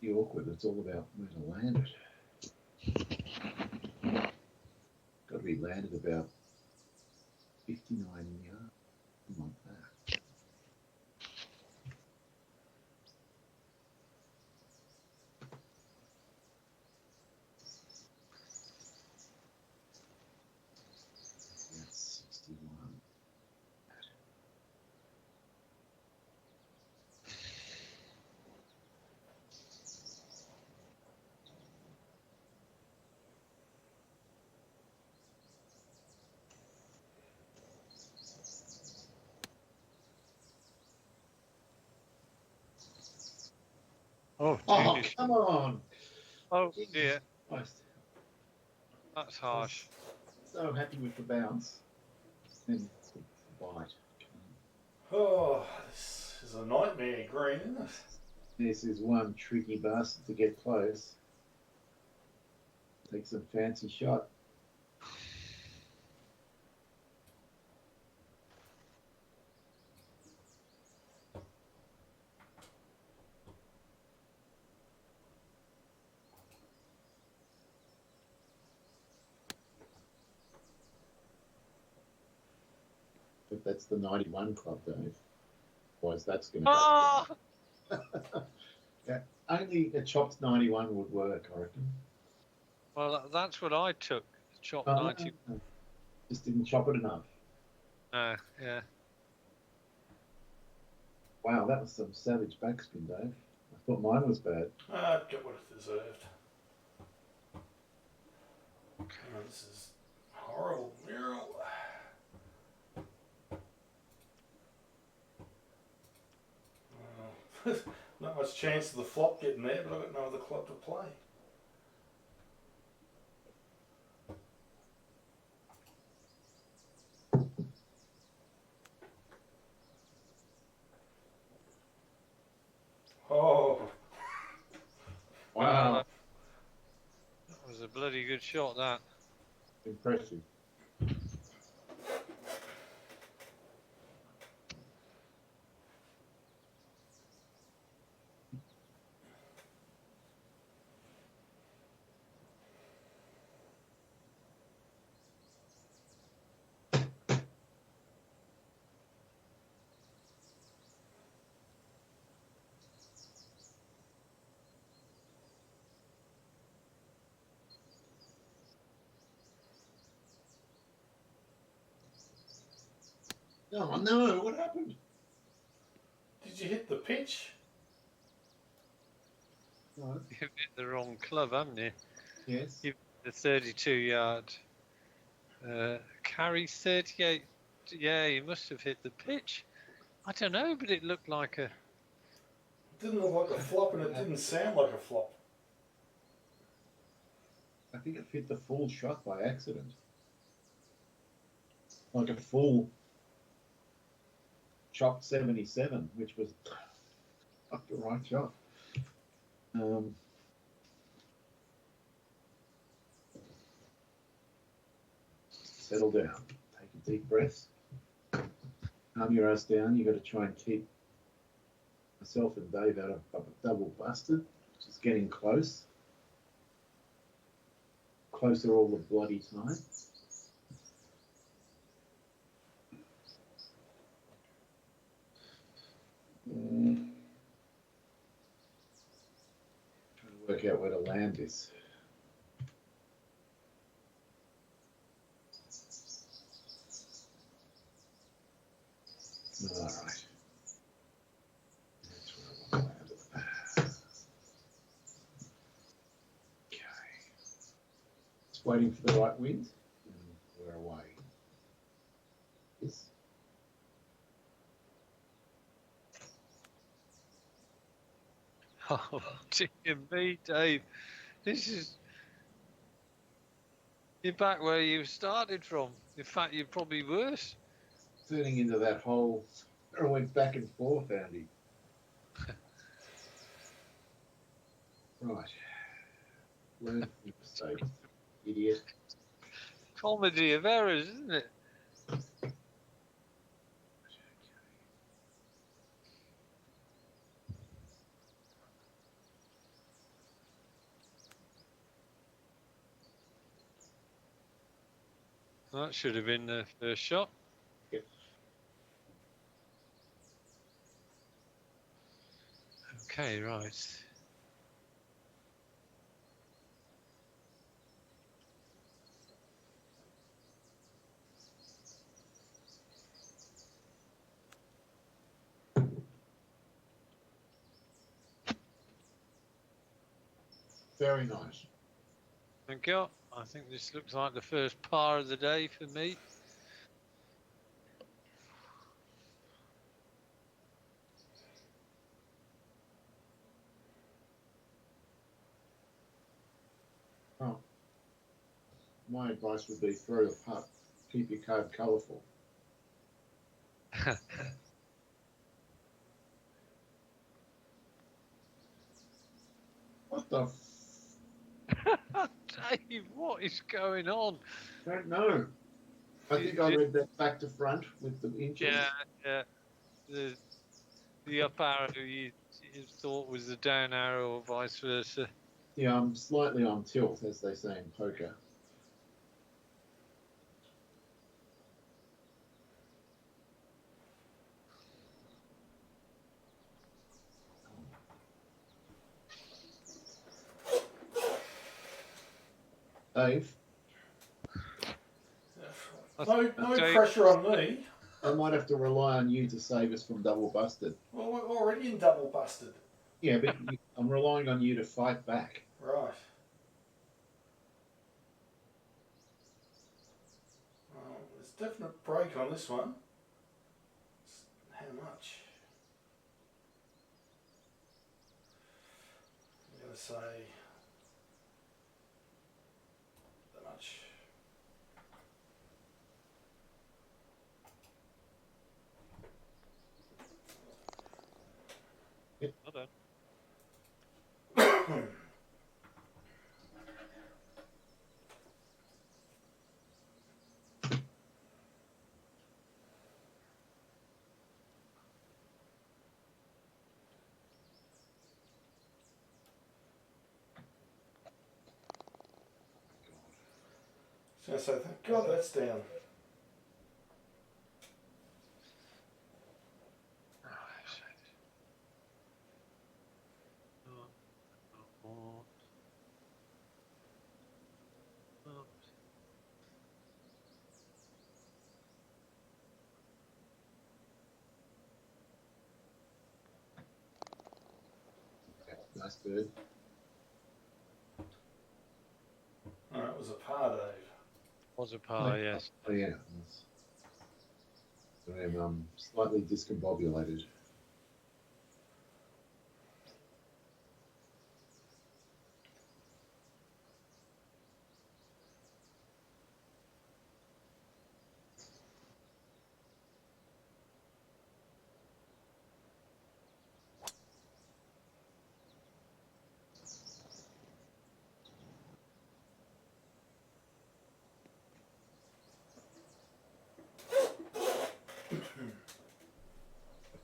the awkward. It's all about where to land it. Got to be landed about 59 yards, something like that. That's 61. Oh, Oh, Jesus. come on! Oh, Jesus dear. Christ. That's I was harsh. so happy with the bounce. Then the bite. Oh, this is a nightmare green, isn't it? This is one tricky bastard to get close. Take some fancy shot. But that's the 91 club, Dave. Otherwise, that's going to Ah! yeah, only a chopped 91 would work, I reckon. Well, that's what I took. Chop Oh, 90. just didn't chop it enough. Yeah. Wow, that was some savage backspin, Dave. I thought mine was bad. Get what it deserved. Oh, this is horrible mural. Not much chance of the flop getting there, but I've got no other club to play. Oh, Wow, That was a bloody good shot, that. impressive. Oh no, what happened? did you hit the pitch? No. You've hit the wrong club, haven't you? Yes. You've hit the 32-yard. Carry 38. Yeah, you must have hit the pitch. I don't know, but it looked like a... It didn't look like a flop, and it didn't sound like a flop. I think it hit the full shot by accident. Like a full chop 77, which was not the right shot. Settle down. Take a deep breath. Calm your ass down. You've got to try and keep myself and Dave out of a double busted, which is getting close. Closer all the bloody time. Trying to work out where to land this. All right. That's where I want to land it. Okay. waiting for the right wind, and we're away. Yes. Oh, dear me, Dave. This is. You're back where you started from. In fact, you're probably worse. Turning into that hole. I went back and forth, Andy. Right. Learn from your mistakes, idiot. Comedy of errors, isn't it? That should have been the first shot. Yep. Okay, right. Very nice. Thank you. I think this looks like the first par of the day for me. Oh. My advice would be throw the putt. Keep your card colourful. What the Dave, what is going on? don't know. I think I read that back to front with the inches. Yeah. The up arrow you thought was the down arrow, or vice versa. Yeah, I'm slightly on tilt, as they say in poker. Dave, No Dave, pressure on me. I might have to rely on you to save us from double busted. Well, we're already in double busted. Yeah, but I'm relying on you to fight back. Right. Well, there's definite break on this one. How much? I'm going to say that much. Well done. So thank God that's down. Okay, nice bird. Alright, it was a par, Dave. Was a par, yes. Oh, yeah. I am slightly discombobulated.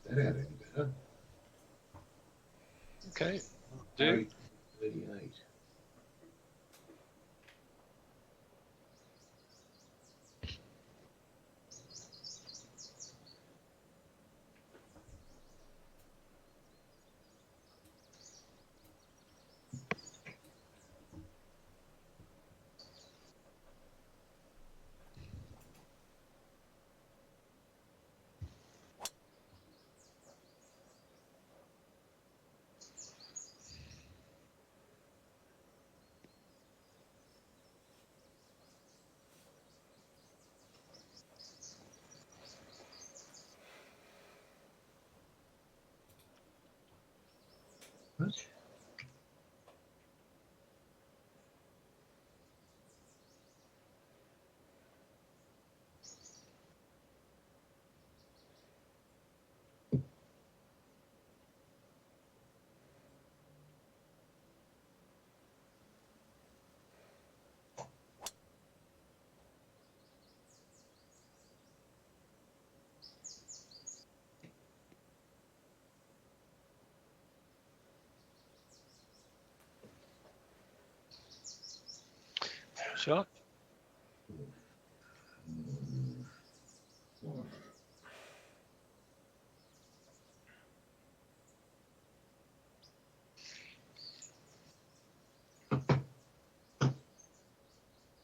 That out any better. Okay. Do. 38. What? Shot.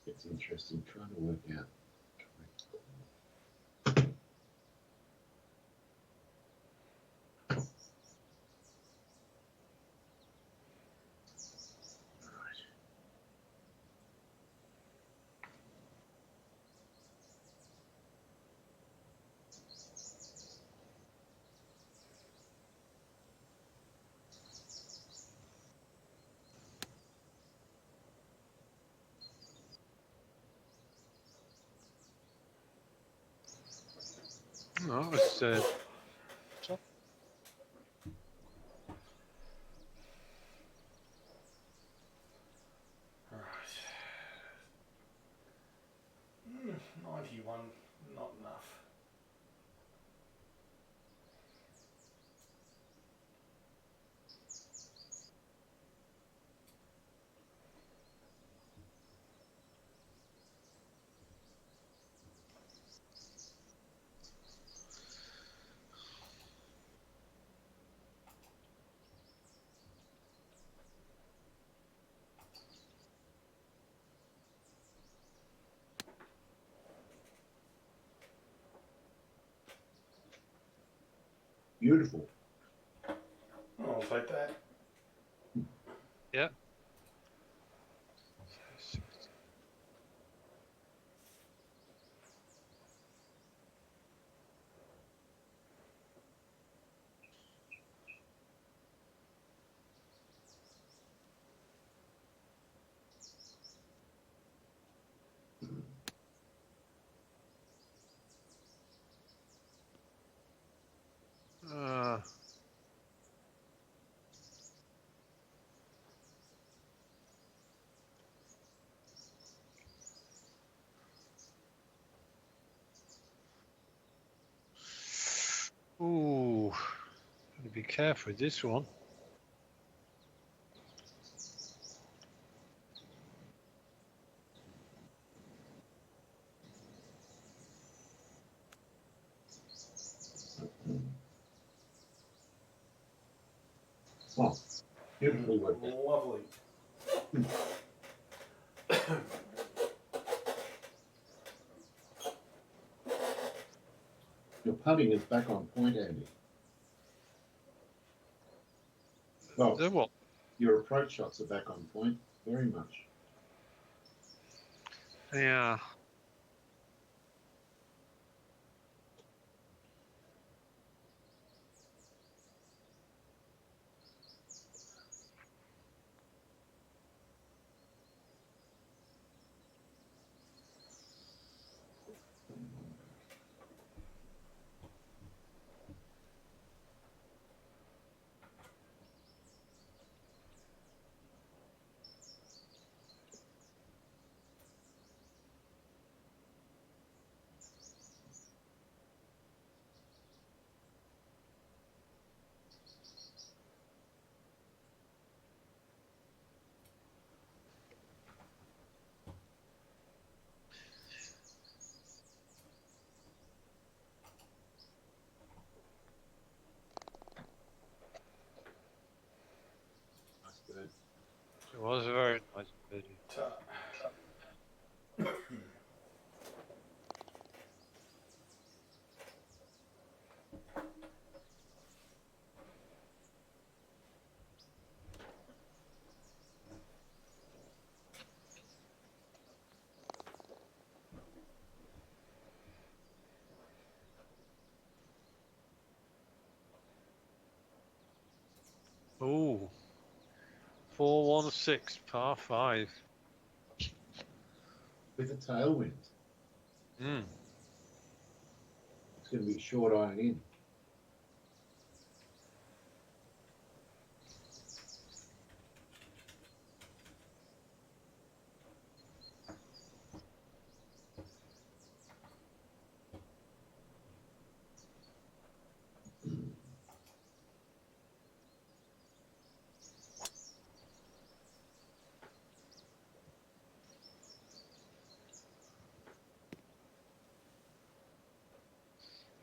It's interesting trying to work out. No, it's Right. 91, not enough. Beautiful. I'll take that. yeah. Uh, ooh, gotta be careful with this one. Oh, beautifully worked out. Lovely. Your putting is back on point, Andy. Well, The what? your approach shots are back on point, very much. Yeah. Nice bird. It was a very nice birdie. Ooh. 416, par 5. with a tailwind. Mm. It's going to be a short iron in.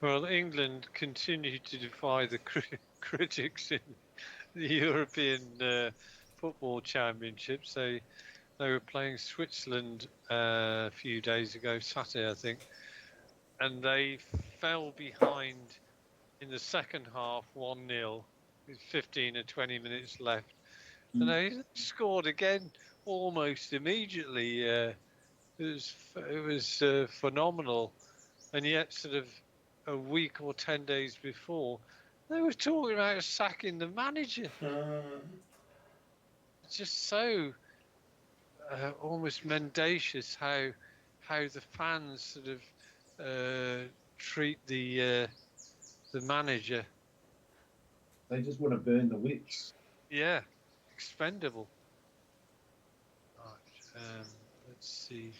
Well, England continued to defy the critics in the European Football Championships. They were playing Switzerland a few days ago, Saturday, I think, and they fell behind in the second half 1-0 with 15 or 20 minutes left. And they scored again almost immediately. It was phenomenal. And yet, sort of a week or 10 days before, they were talking about sacking the manager. It's just so almost mendacious how the fans sort of treat the manager. They just want to burn the whips. Yeah, expendable. Right, let's see.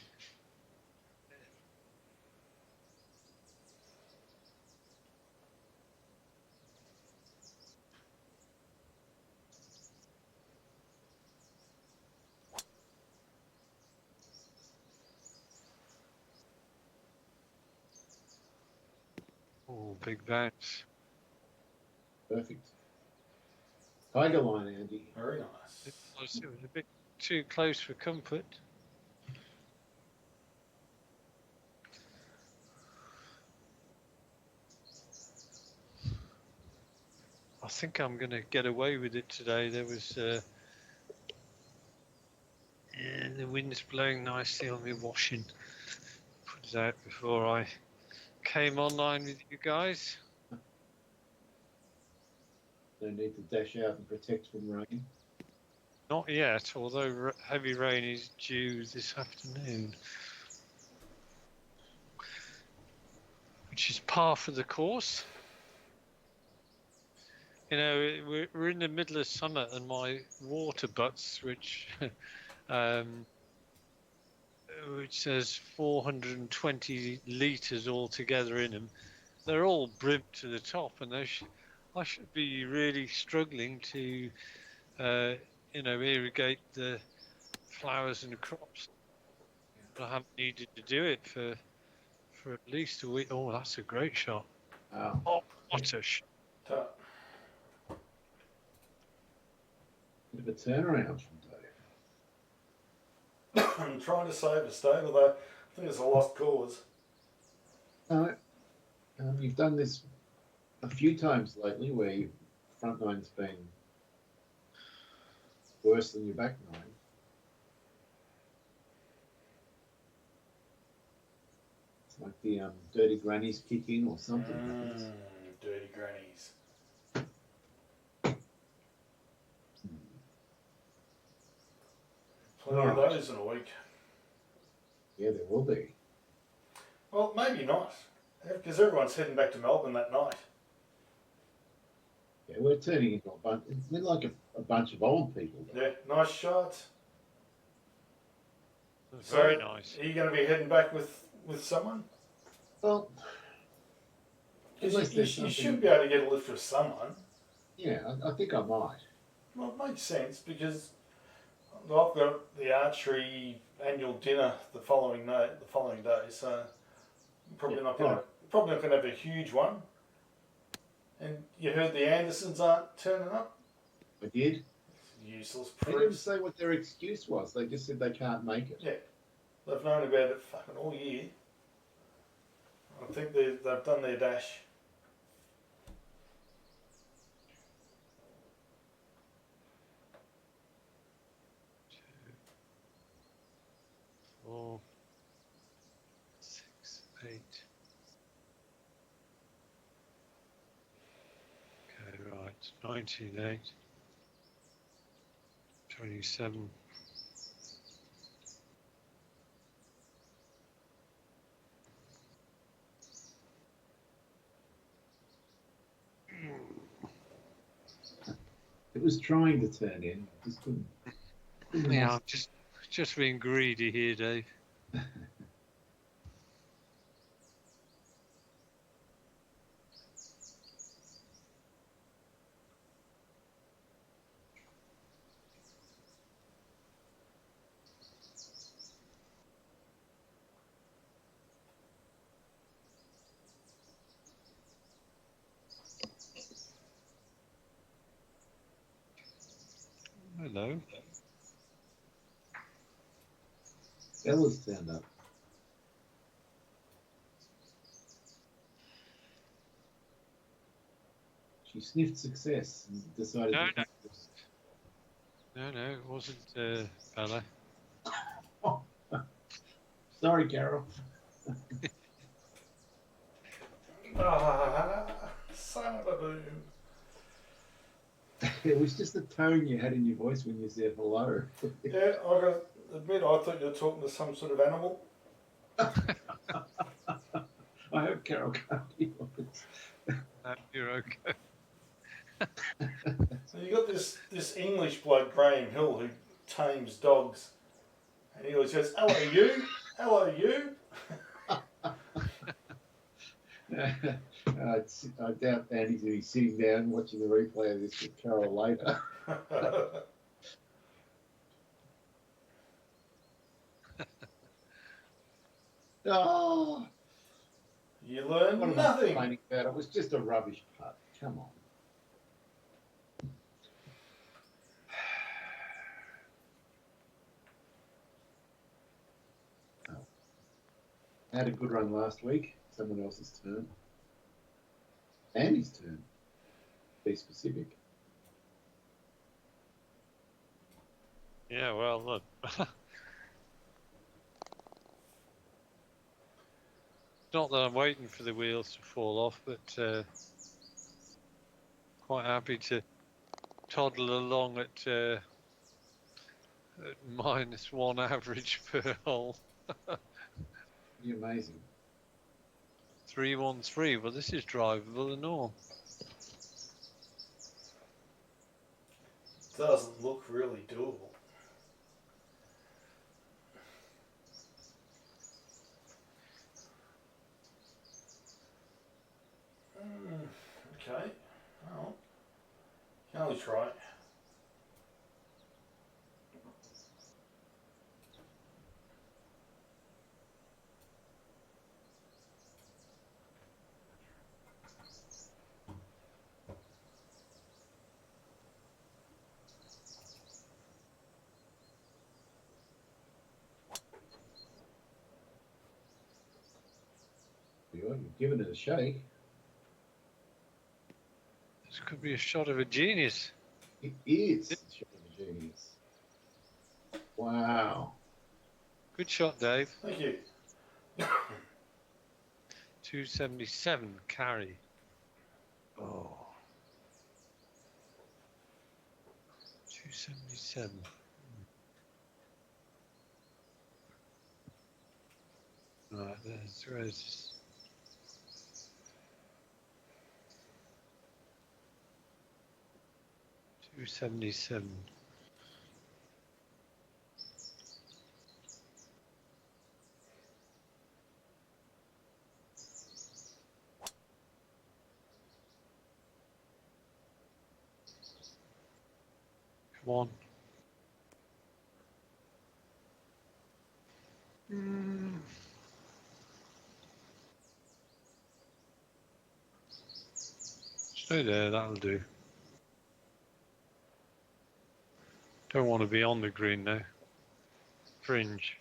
Oh, big bounce. Perfect. Tiger line, Andy. Very nice. It was a bit too close for comfort. I think I'm going to get away with it today. There was the wind's blowing nicely on me washing. Put it out before I came online with you guys. No need to dash out and protect from rain. Not yet, although heavy rain is due this afternoon, which is par for the course. You know, we're in the middle of summer, and my water butts, which says 420 litres altogether in them, they're all brimmed to the top, and I should be really struggling to, irrigate the flowers and crops. But I haven't needed to do it for at least a week. Oh, that's a great shot. Oh, what a shot. Bit of a turnaround from Dave. I'm trying to save a stable, though. I think it's a lost cause. No, you've done this a few times lately where your front nine's been worse than your back nine. It's like the dirty grannies kick in or something. Dirty grannies. Plenty of those in a week. Yeah, there will be. Well, maybe not, because everyone's heading back to Melbourne that night. Yeah, we're turning into a bunch. We're like a bunch of old people. Though. Yeah, nice shots. Very nice. Are you going to be heading back with someone? Well, You should be able to get a lift with someone. Yeah, I think I might. Well, it makes sense because I've got the archery annual dinner the following day, so I'm probably not going to have a huge one. And you heard the Andersons aren't turning up? I did. Useless They didn't pricks. say what their excuse was. They just said they can't make it. Yeah, they've known about it fucking all year. I think they've done their dash. Four, 6, 8. Okay, right. 19, 8. 27. It was trying to turn in, just couldn't. Yeah, I'm just being greedy here, Dave. Hello. Bella's turned up. She sniffed success and decided No, to no. practice. No, it wasn't Bella. Oh, sorry, Carol. Son of a boom. It was just the tone you had in your voice when you said hello. Yeah, I got to admit, I thought you were talking to some sort of animal. I hope Carol can't hear this. No, you're okay. So you got this English bloke, Graham Hill, who tames dogs, and he always goes, "Hello, you. Hello, you." I doubt Andy's going to be sitting down watching the replay of this with Carol later. Oh, You what learn am I nothing. complaining about? It was just a rubbish putt. Come on. Oh. I had a good run last week. Someone else's turn. Andy's turn. Be specific. Yeah, well, look. Not that I'm waiting for the wheels to fall off, but quite happy to toddle along at -1 average per hole. You're amazing. 313. Well, this is drivable and all. Doesn't look really doable. Okay. Well, can only try. You've given it a shake. This could be a shot of a genius. It is the shot of a genius. Wow. Good shot, Dave. Thank you. 277 carry. Oh. 277. Right, there's Roses. 277. Come on. Stay there, that'll do. Don't want to be on the green now. Fringe.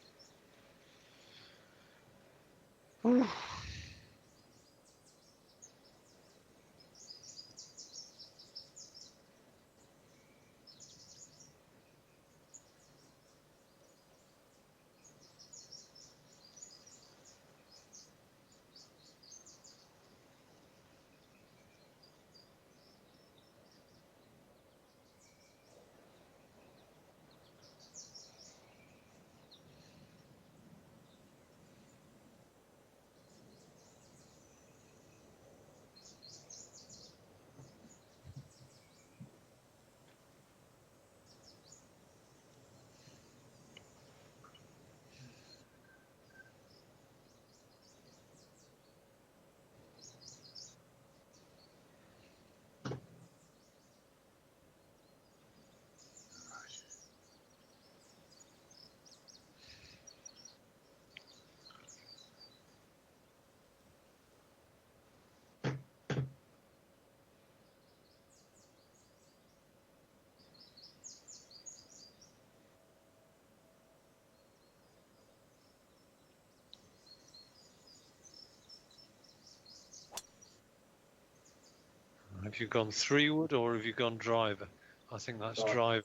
Have you gone 3-wood or have you gone driver? I think that's Driver. driver.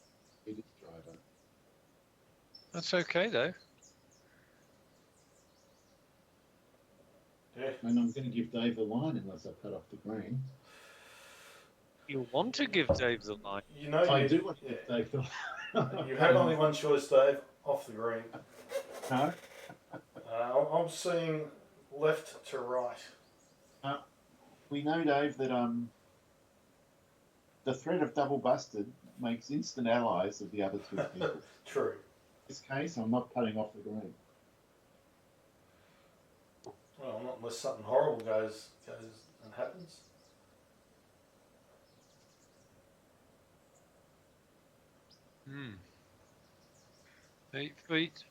It is driver. That's okay though. Yeah. And I'm going to give Dave the line unless I cut off the green. You want to give Dave the line. You know, I you, do want to yeah. give Dave the line. You have only one choice, Dave. Off the green. No. I'm seeing left to right. We know, Dave, that the threat of double busted makes instant allies of the other two people. True. In this case, I'm not cutting off the green. Well, not unless something horrible goes and happens. Hmm. 8 feet.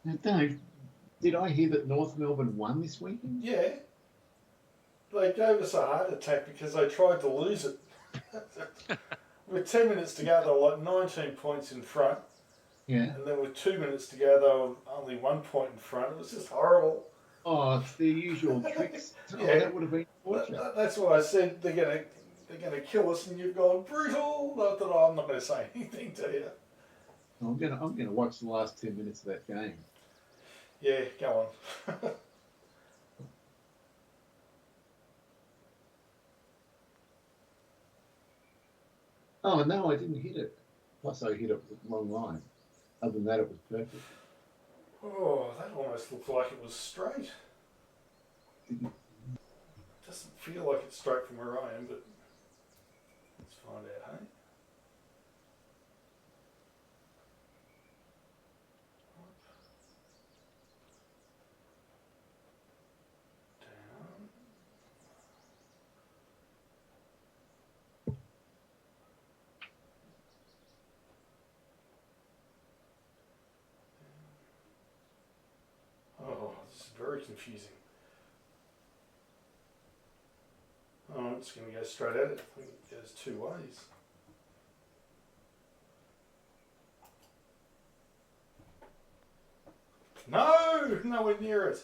Now, Dave, did I hear that North Melbourne won this weekend? Yeah. They gave us a heart attack because they tried to lose it. With 10 minutes to go, they were like 19 points in front. Yeah. And then with 2 minutes to go, they were only 1 point in front. It was just horrible. Oh, it's their usual tricks. Oh, Yeah. that would have been torture. That's why I said they're gonna kill us, and you've gone brutal. I thought, oh, I'm not going to say anything to you. I'm gonna watch the last 10 minutes of that game. Yeah, go on. Oh no, I didn't hit it. Plus, I hit it with the wrong line. Other than that, it was perfect. Oh, that almost looked like it was straight. Didn't. Doesn't feel like it's straight from where I am, but let's find out, hey? Down. Oh, this is very confusing. Oh, I'm just going to go straight at it. I think it goes two ways. No! Nowhere near it.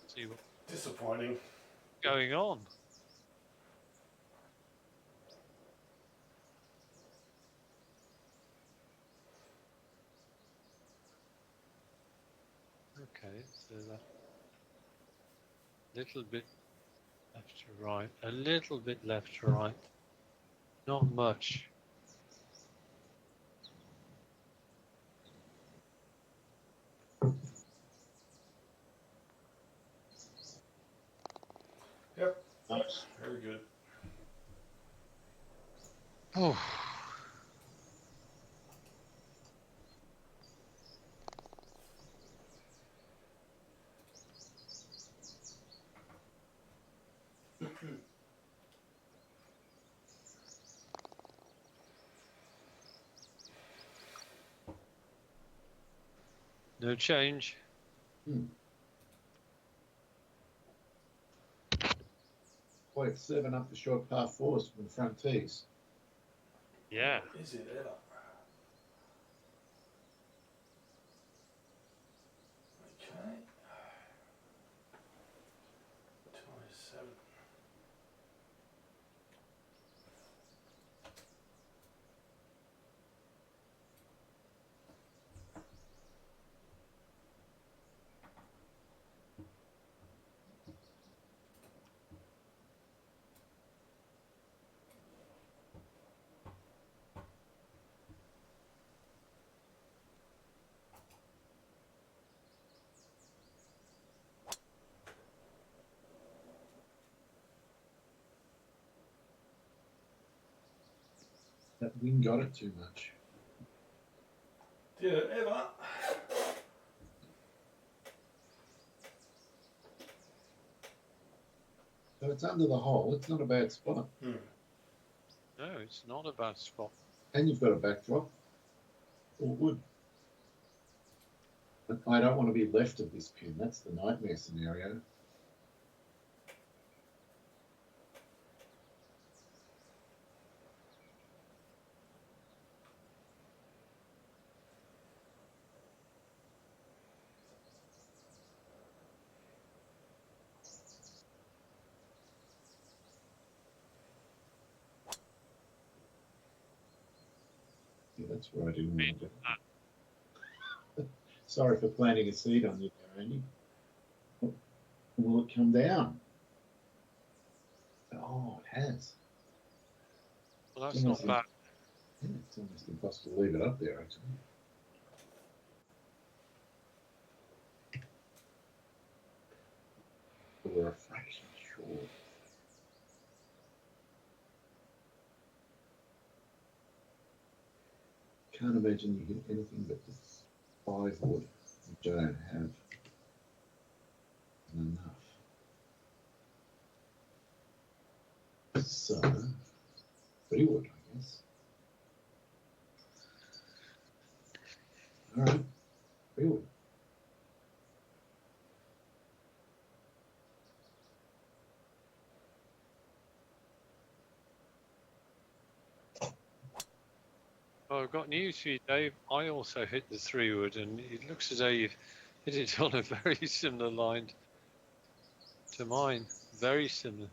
See what's Disappointing. going on. Okay, so that little bit left to right, a little bit left to right, not much. Yep, Nice. very good. Oh, no change. Boy, it's serving up the short par fours from the front tees. Yeah. Is it ever? Okay. 27. That wind got it too much. Did it ever? So it's under the hole. It's not a bad spot. Hmm. No, it's not a bad spot. And you've got a backdrop. All good. But I don't want to be left of this pin. That's the nightmare scenario. That's where I didn't want to go. Sorry for planting a seed on you there, Andy. Will it come down? Oh, it has. Well, that's not bad. Yeah, it's almost impossible to leave it up there, actually. We're a fraction short. Can't imagine you hit anything but this 5 wood, which I don't have enough. So, 3 wood, I guess. All right, 3 wood. Well, I've got news for you, Dave. I also hit the 3 wood, and it looks as though you've hit it on a very similar line to mine. Very similar.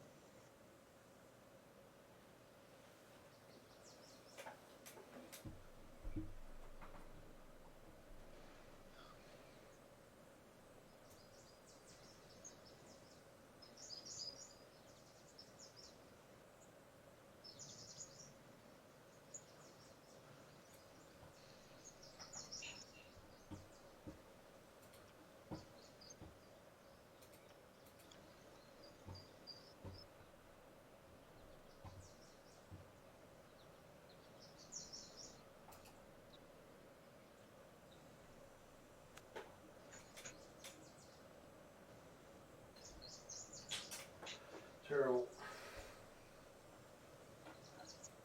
Terrible.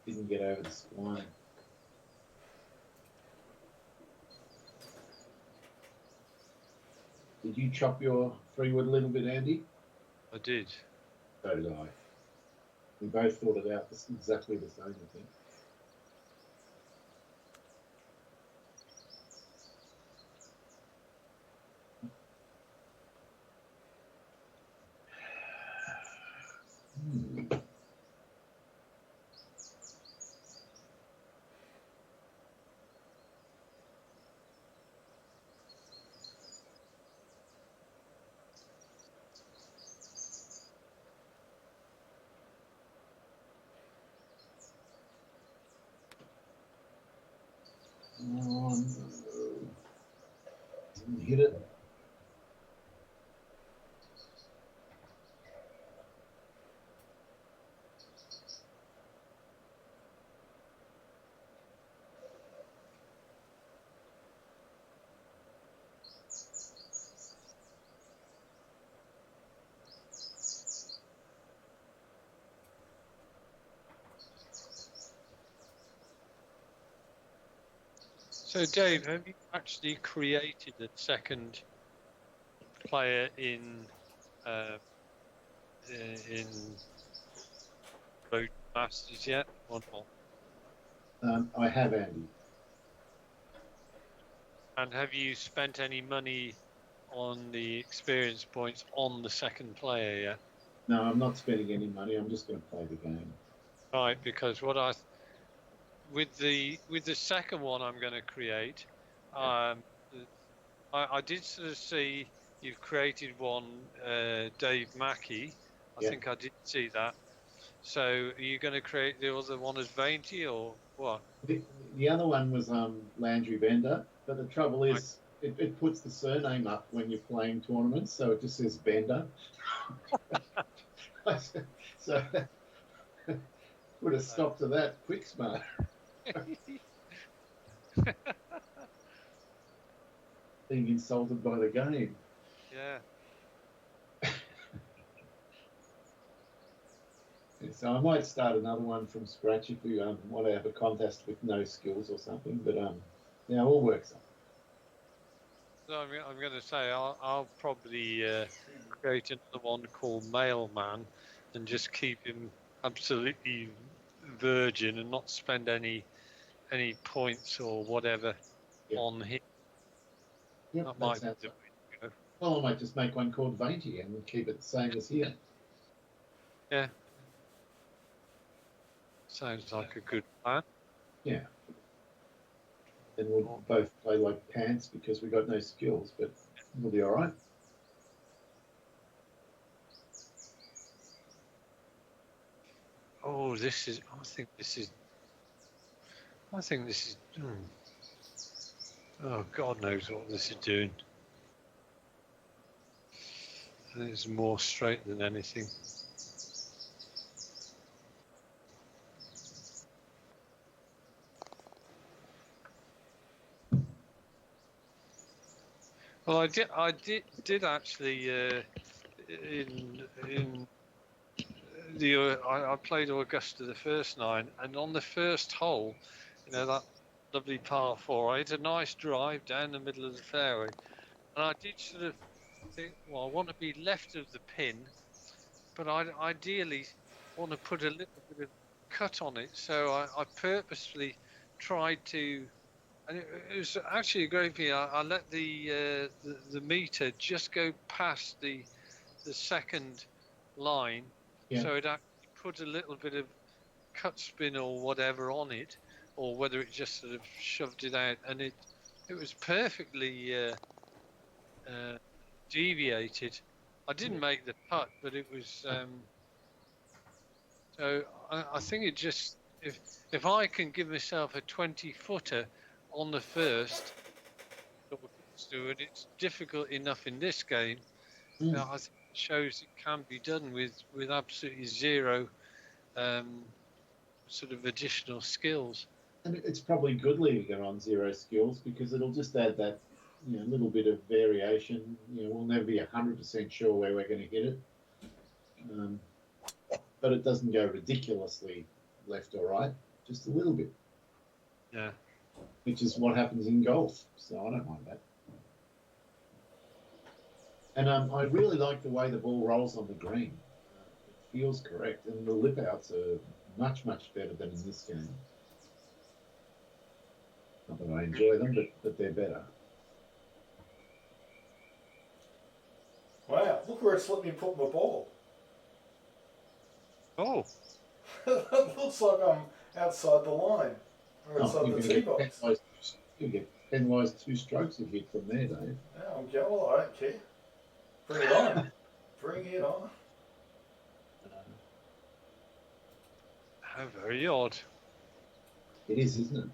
Didn't get over the spline. Did you chop your 3 wood a little bit, Andy? I did. So did I. We both thought it out exactly the same, I think. Oh, no. Didn't hit it. So, Dave, have you actually created a second player in Road Masters yet, or not? I have, Andy. And have you spent any money on the experience points on the second player yet? No, I'm not spending any money. I'm just going to play the game. Right, because with the second one I'm going to create, I did sort of see you've created one, Dave Mackey. I think I did see that. So are you going to create the other one as Vainty or what? The other one was Landry Bender, but the trouble is it puts the surname up when you're playing tournaments, so it just says Bender. So put a stop to that quick, smart. Being insulted by the game. Yeah. So I might start another one from scratch if we want to have a contest with no skills or something. But yeah, we'll work something. So I'm going to say I'll probably create another one called Mailman and just keep him absolutely virgin and not spend any points or whatever on him. Yep, that might sounds be like. Well, I might just make one called Vainty and keep it the same as here. Yeah. Sounds like a good plan. Yeah. then we'll both play like pants because we got no skills, but we'll be all right. Oh, this is. I think this is. Oh, God knows what this is doing. I think it's more straight than anything. Well, I did actually in I played Augusta the first nine, and on the first hole, that lovely par four, I had a nice drive down the middle of the fairway, and I did sort of think, well, I want to be left of the pin, but I ideally want to put a little bit of cut on it, so I purposefully tried to. And it was actually a great thing. I let the meter just go past the second line, so it actually put a little bit of cut spin or whatever on it, or whether it just sort of shoved it out, and it was perfectly deviated. I didn't make the putt, but it was. So I think it just if I can give myself a 20-footer on the first, and it's difficult enough in this game. I think it shows it can be done with absolutely zero sort of additional skills. And it's probably good leaving it on zero skills because it'll just add that little bit of variation. We'll never be 100% sure where we're going to hit it, but it doesn't go ridiculously left or right, just a little bit. Yeah. Which is what happens in golf, so I don't mind that. And I really like the way the ball rolls on the green. It feels correct, and the lip outs are much, much better than in this game. Not that I enjoy them, but they're better. Wow, look where it's let me put my ball. Oh. It looks like I'm outside the line. Or outside the tee box. You get penalised 2 strokes if you hit from there, Dave. Yeah, I'm going, well, I don't care. Bring it on. Bring it on. How very odd. It is, isn't it?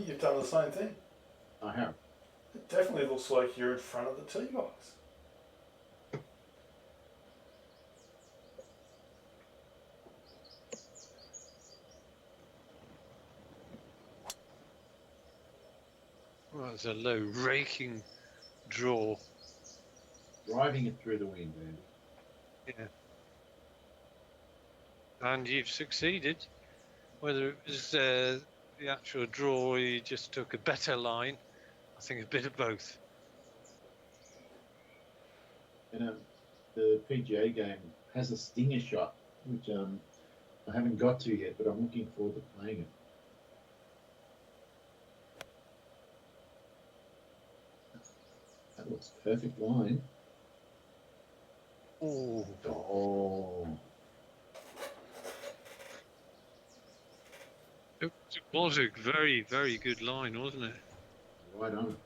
You've done the same thing. I have. It definitely looks like you're in front of the tee box. Well, it's a low raking draw. Driving it through the wind, Andy. Yeah. And you've succeeded. Whether it was the actual draw or you just took a better line, I think a bit of both. And the PGA game has a stinger shot, which I haven't got to yet, but I'm looking forward to playing it. That looks perfect line. Oh. It was a very, very good line, wasn't it? Right on.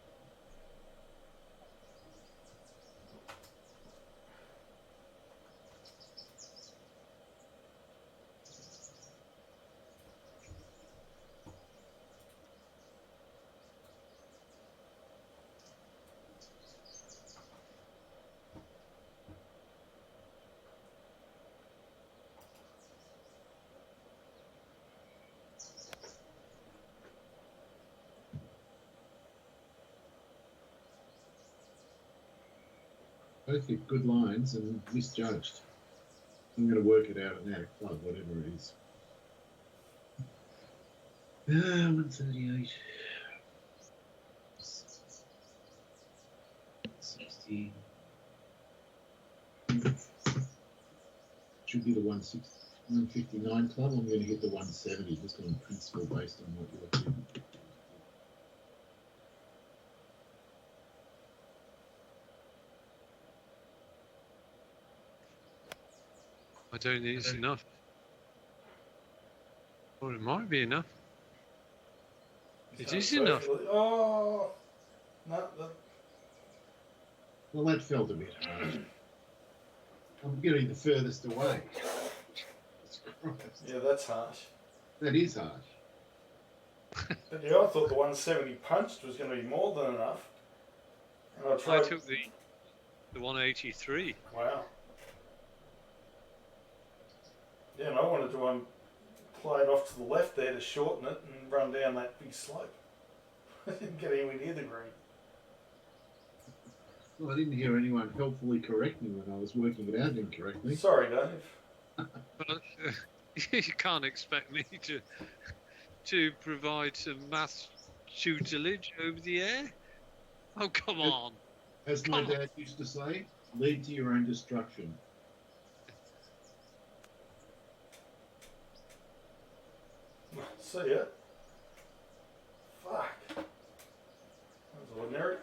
Both hit good lines and misjudged. I'm going to work it out at a club, whatever it is. 138. 60. Should be the 159 club. I'm going to hit the 170 just on principle based on what you're doing. I don't think it's enough. Or it might be enough. It is enough. Oh, no, Well, that felt a bit hard. I'm getting the furthest away. yeah, that's harsh. That is harsh. But yeah, I thought the 170 punched was going to be more than enough. And I I tried. took the 183. Wow. Yeah, and I wanted to play it off to the left there to shorten it and run down that big slope. I didn't get anywhere near the green. Well, I didn't hear anyone helpfully correct me when I was working it out incorrectly. Sorry, Dave. But you can't expect me to provide some maths tutelage over the air. Oh, come on. As my dad used to say, lead to your own destruction. See ya. Fuck. That was ordinary.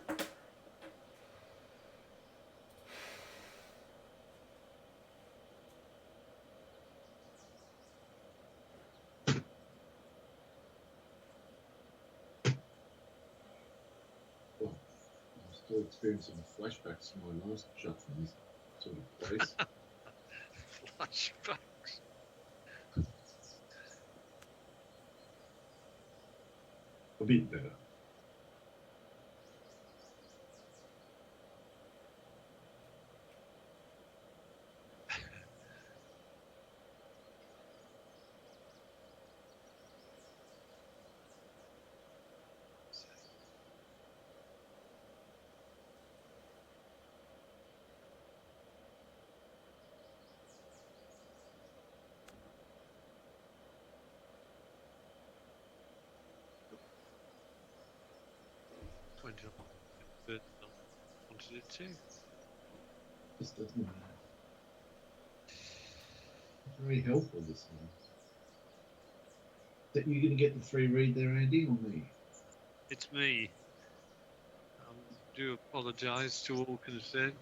Well, I'm still experiencing flashbacks from my last shot from this sort of place. Flashbacks. A bit better. But I wanted it to. This doesn't matter. Very helpful, this one. That you going to get the free read there, Andy, or me? It's me. I do apologise to all concerned.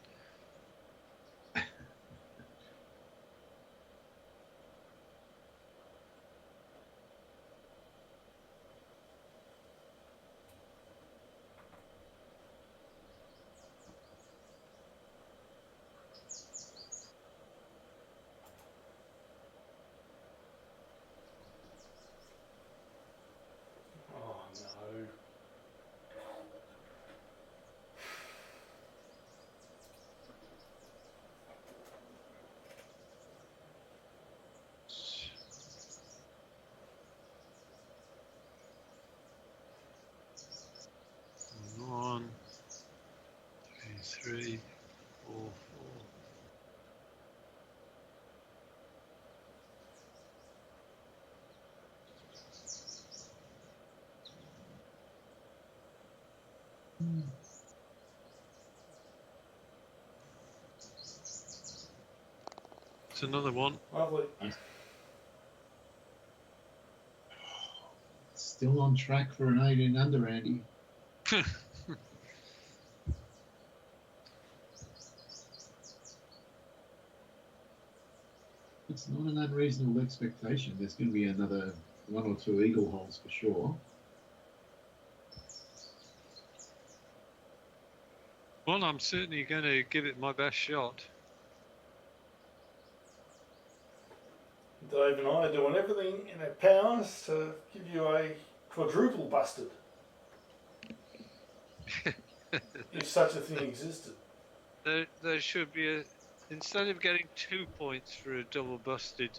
Oh no. One, two, three, four, four. It's another one. Lovely. Still on track for an 18 under, Andy. It's not an unreasonable expectation. There's going to be another one or two eagle holes for sure. Well, I'm certainly going to give it my best shot. Dave and I are doing everything in our powers to give you a quadruple busted. If such a thing existed. There should be a, instead of getting 2 points for a double busted,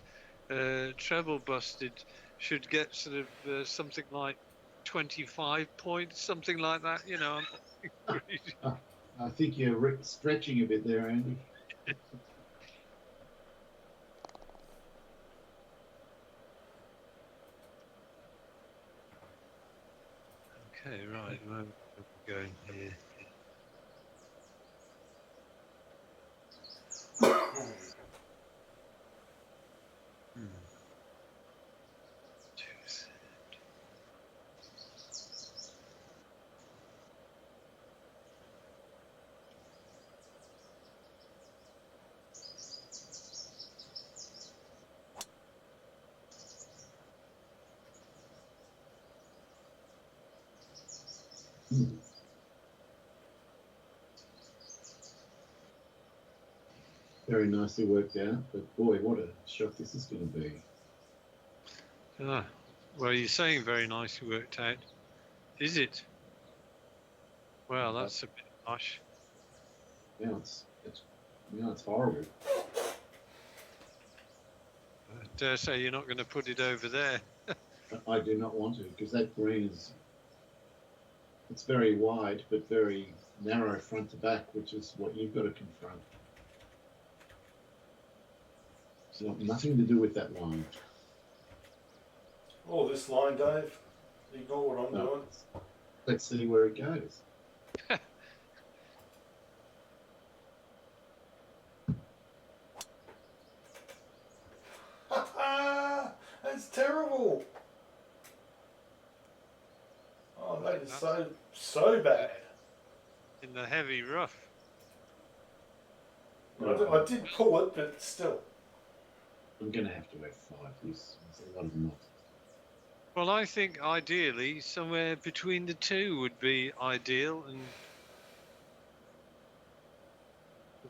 treble busted should get sort of something like 25 points, something like that. You know, I think you're stretching a bit there, Andy. Okay, right. We're going here. Hmm. Choose. Hmm. Very nicely worked out, but boy, what a shock this is going to be. Ah, well, you're saying very nicely worked out. Is it? Well, that's a bit harsh. Now it's horrible. I dare say you're not going to put it over there. I do not want to because that green it's very wide but very narrow front to back, which is what you've got to confront. It's got nothing to do with that line. Oh, this line, Dave. Ignore what I'm No. doing. Let's see where it goes. That's terrible. Oh, that is so bad. In the heavy rough. I did pull it, but still. I'm going to have to F5 this. There's a lot of knots. Well, I think ideally somewhere between the two would be ideal, and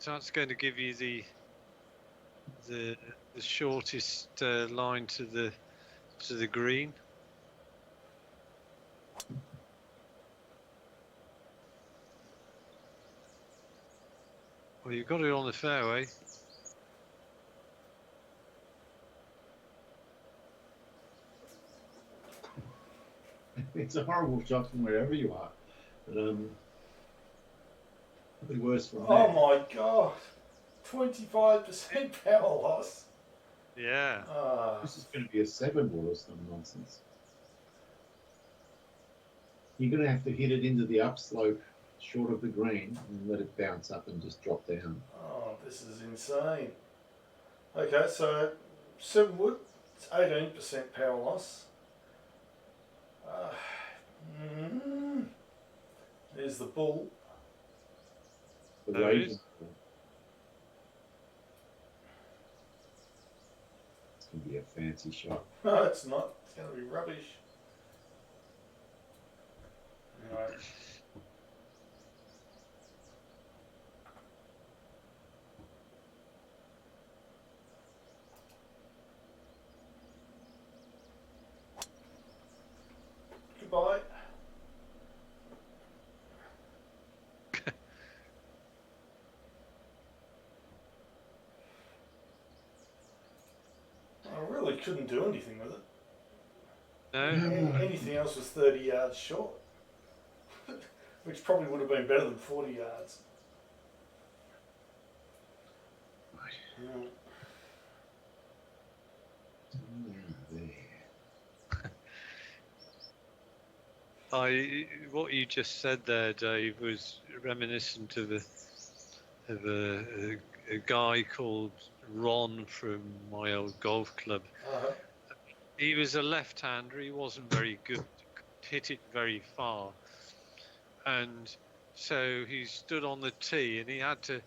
that's going to give you the shortest line to the green. Well, you've got it on the fairway. It's a horrible shot from wherever you are, but it'll be worse from there. Oh my god. 25% power loss. Yeah. This is going to be a 7-wood or some nonsense. You're going to have to hit it into the upslope short of the green and let it bounce up and just drop down. Oh, this is insane. Okay, so 7 wood, it's 18% power loss. There's the bull. The There it raging is. bull. It's going to be a fancy shot. No, it's not. It's going to be rubbish. Anyway. Goodbye. I really couldn't do anything with it. No. Anything else was 30 yards short, which probably would have been better than 40 yards. Right. Mm. There. What you just said there, Dave, was reminiscent of a guy called Ron from my old golf club. Uh-huh. He was a left-hander. He wasn't very good. Hit it very far, and so he stood on the tee, and he had to,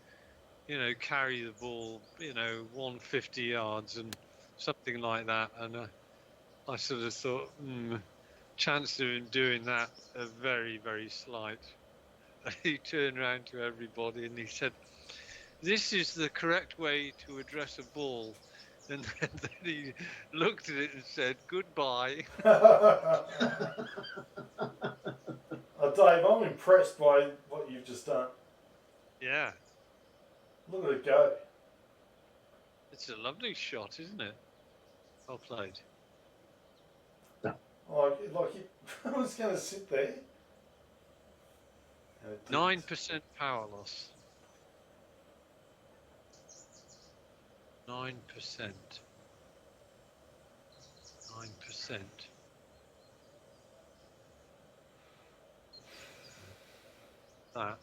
carry the ball, 150 yards and something like that. And I sort of thought, chances of him doing that are very, very slight. He turned around to everybody and he said, "This is the correct way to address a ball." And then he looked at it and said, "Goodbye." Dave, I'm impressed by what you've just done. Yeah, Look at it go. it's a lovely shot, isn't it? Well played. Like it was going to sit there. And it didn't. 9% power loss. 9%. 9%. that.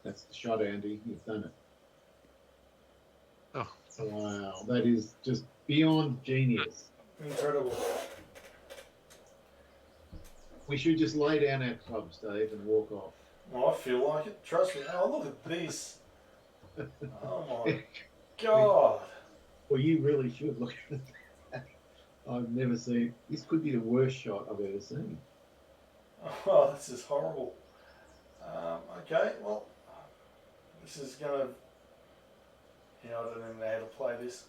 That's the shot, Andy. You've done it. Oh, Wow, that is just beyond genius. Incredible. We should just lay down our clubs, Dave, and walk off. Well, I feel like it. Trust me. Oh, look at this. Oh my God. Well, you really should look at that. I've never seen. This could be the worst shot I've ever seen. Oh, this is horrible. Okay, well, this is gonna. Yeah, I don't even know how to play this.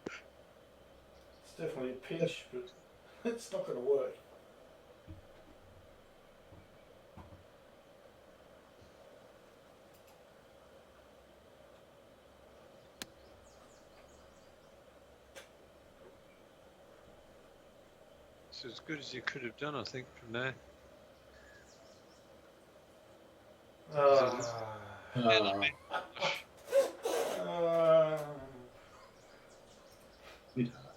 It's definitely a pitch, but it's not gonna work. it's as good as you could have done, I think, from there. Uh, Bit hard.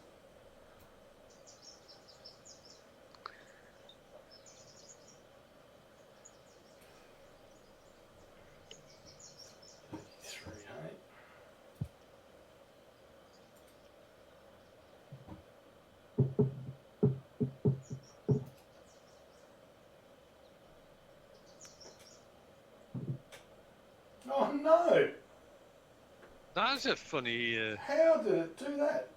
three, hey? Oh no! That's a funny. How did it do that?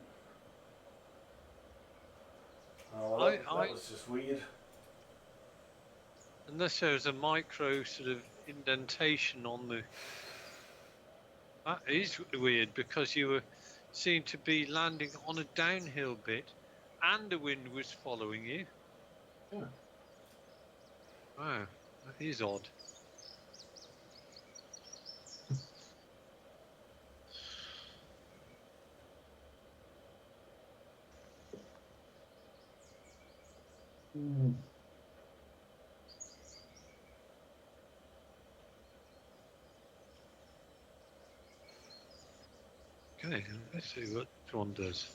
Oh, that I- was just weird. Unless there was a micro sort of indentation on the. That is weird because you were seemed to be landing on a downhill bit, and the wind was following you. Yeah. Wow, that is odd. Mm. Okay, let's see what John does.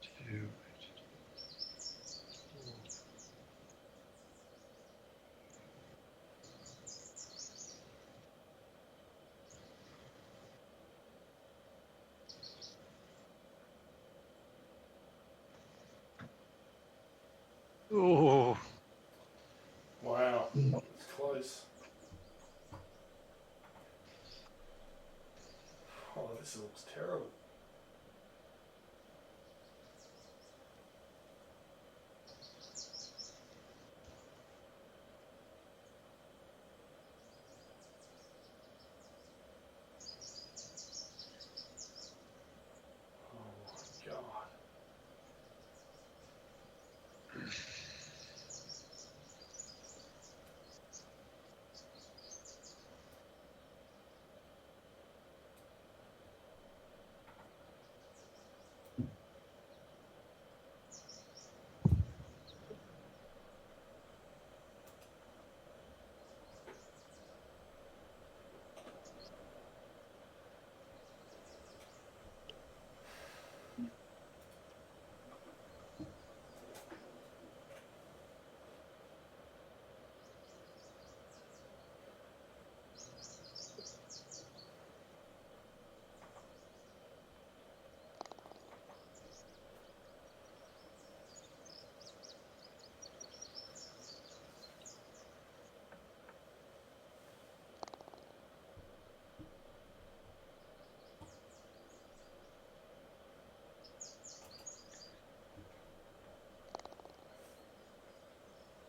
Two. Oh, Wow, it's close. Oh, this looks terrible. Oh my God.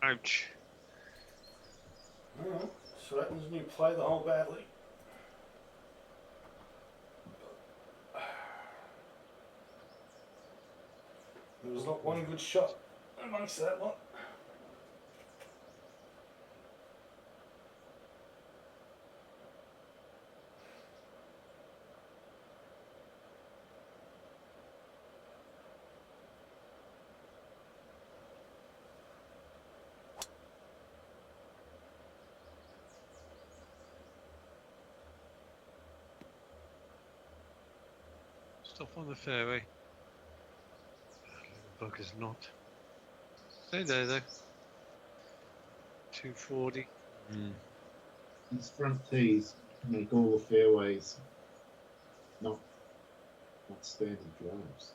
ouch. Well, so that means you play the whole badly. There was not one good shot amongst that lot. Stop on the fairway. Little bugger's not. Stay there though. 240. These front tees make all the fairways not standard drives.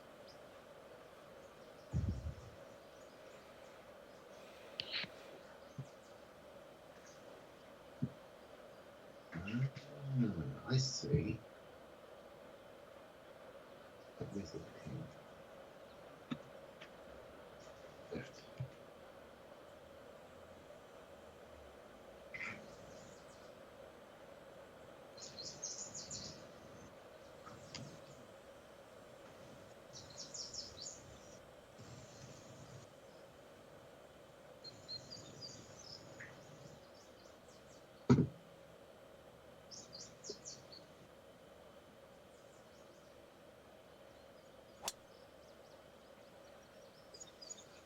I see. Where's the pin? Left.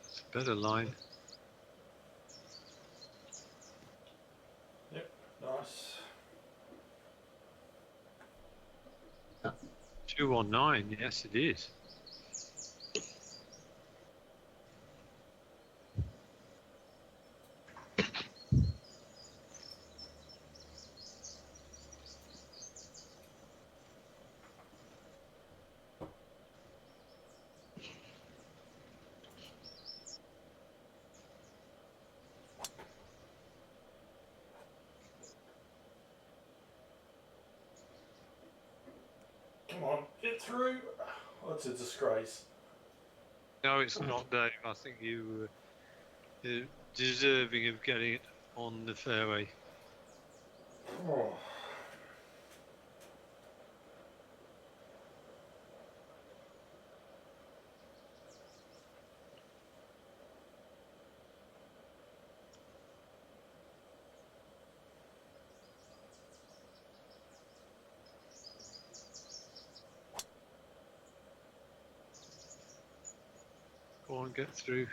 It's a better line. Yep, nice. 219. Yes, it is. Come on, get through. Oh, it's a disgrace. No, it's not, Dave. I think you were deserving of getting it on the fairway. Oh. Go on, get through.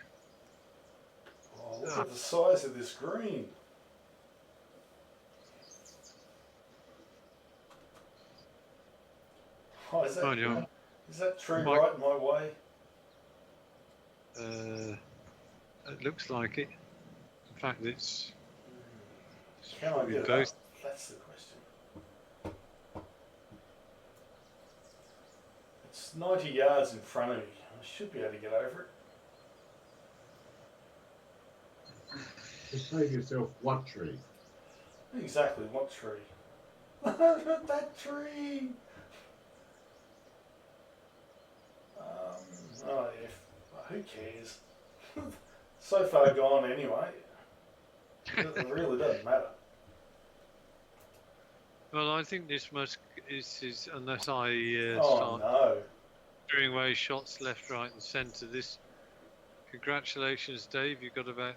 Oh, look at the size of this green. Oh, is Oh, no. that tree Mike- right in my way? It looks like it. In fact, it's Can I probably get it both. up? That's the question. It's 90 yards in front of me. I should be able to get over Just save yourself what tree? it. Exactly, what tree? That tree! Oh, who cares? So far gone anyway. It really doesn't matter. Well, I think this is unless I Oh start no. doing away shots left, right, and centre. This. Congratulations, Dave. You got about.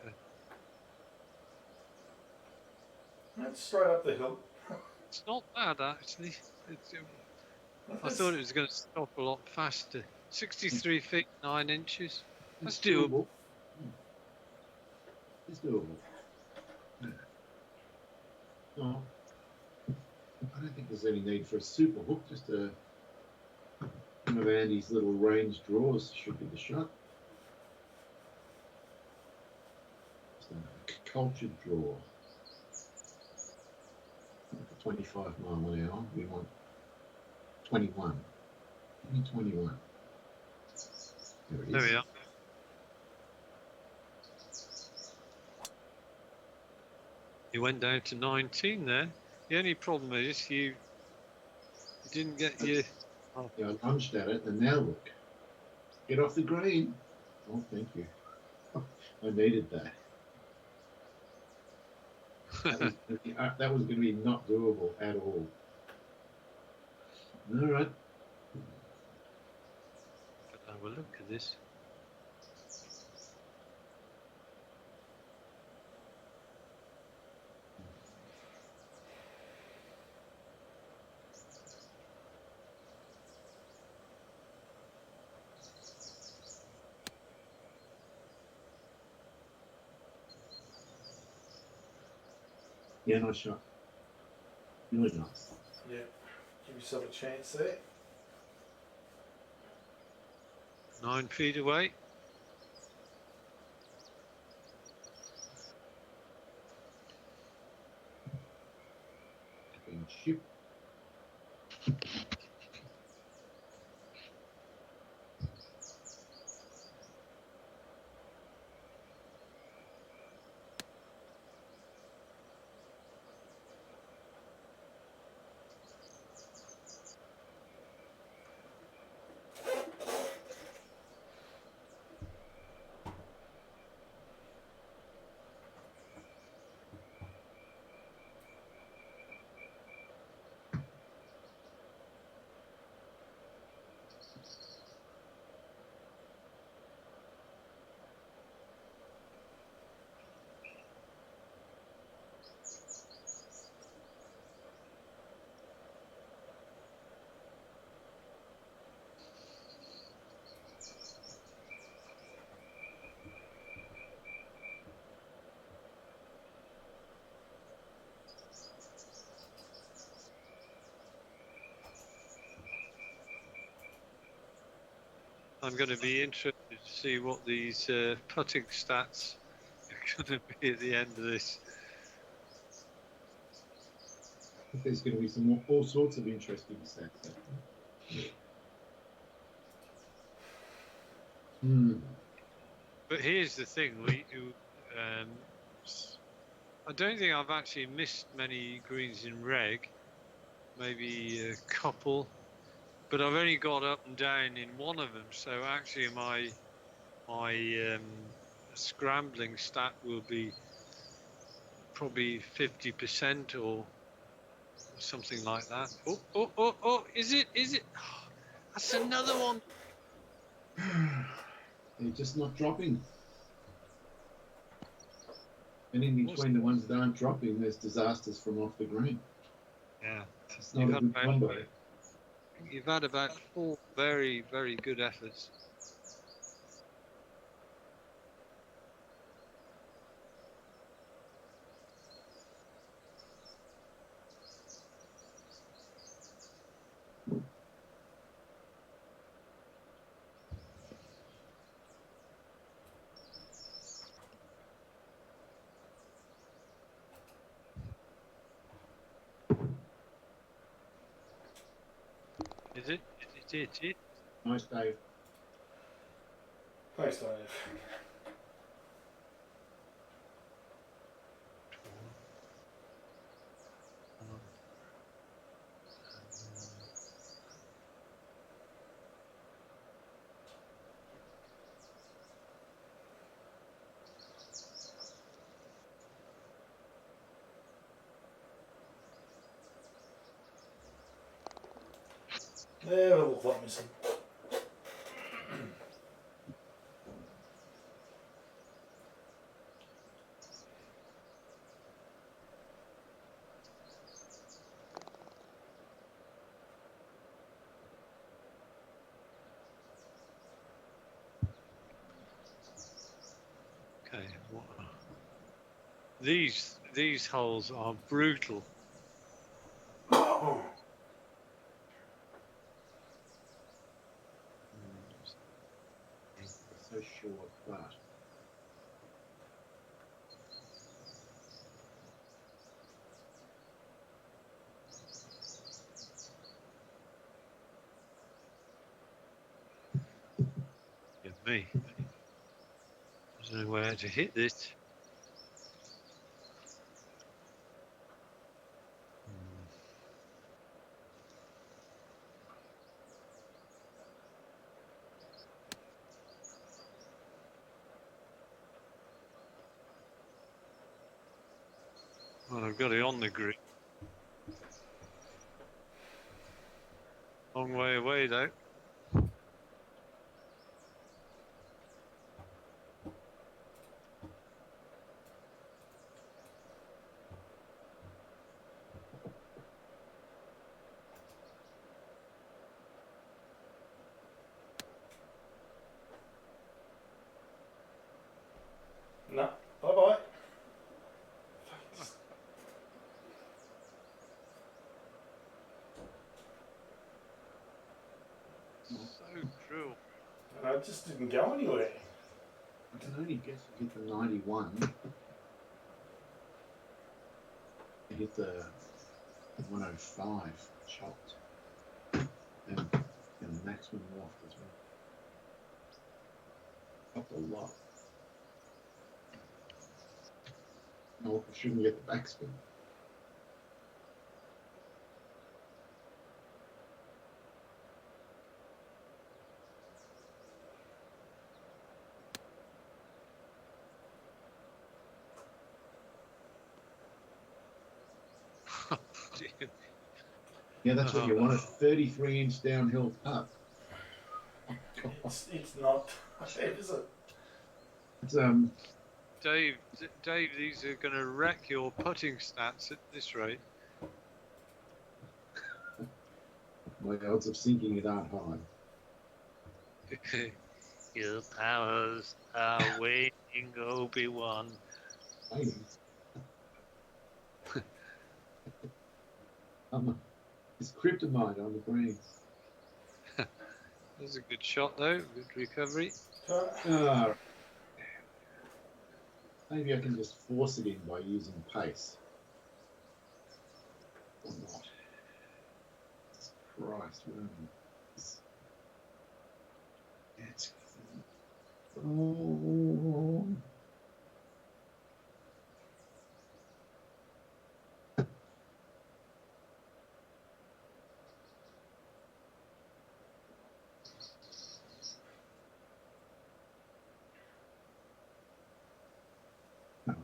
That's straight up the hill. It's not bad actually. I thought it was going to stop a lot faster. 63 feet 9 inches. That's doable. It's doable. Yeah. No, I don't think there's any need for a super hook. Just one of Andy's little range draws should be the shot. Just a cultured draw. For 25 mile an hour, we want 21. Give me 21. There it is. There we are. You went down to 19 there. The only problem is you didn't get your. Oh, Yeah, I lunged at it, and now look. Get off the green. Oh, thank you. I needed that. That was going to be not doable at all. All right. have a look at this. Yeah, nice shot. Really nice. Yeah, give yourself a chance there. 9 feet away. Been shipped. I'm going to be interested to see what these putting stats are going to be at the end of this. I think there's going to be all sorts of interesting stats. But here's the thing: I don't think I've actually missed many greens in reg. Maybe a couple, but I've only got up and down in one of them. So actually, my scrambling stat will be probably 50% or something like that. Oh! Is it? Oh, that's another one. They're just not dropping. And in between the ones that aren't dropping, there's disasters from off the green. Yeah, it's not a good combo. You've had about 4 very, very good efforts. Is it? Nice, Dave. Thanks, Dave. Yeah, it'll look like missing. Okay. These holes are brutal. Oh. So short, but Give me. There's no way to hit this. Well, I've got it on the green. Long way away though. No. Bye-bye. So cruel. And I just didn't go anywhere. I can only guess you hit the 91. You hit the 105 chopped. And the maximum loft as well. Chopped a lot. No, I shouldn't get the backspin. Yeah, that's what you want, a 33-inch downhill putt. It's not, is it? It's, Dave, these are going to wreck your putting stats at this rate. my odds of sinking it aren't high. Your powers are waiting, Obi-Wan. Waiting. It's kryptonite on the greens. That's a good shot, though. Good recovery. Ah, maybe I can just force it in by using pace. Or not. Jesus Christ, where am I? It's... Oh. No,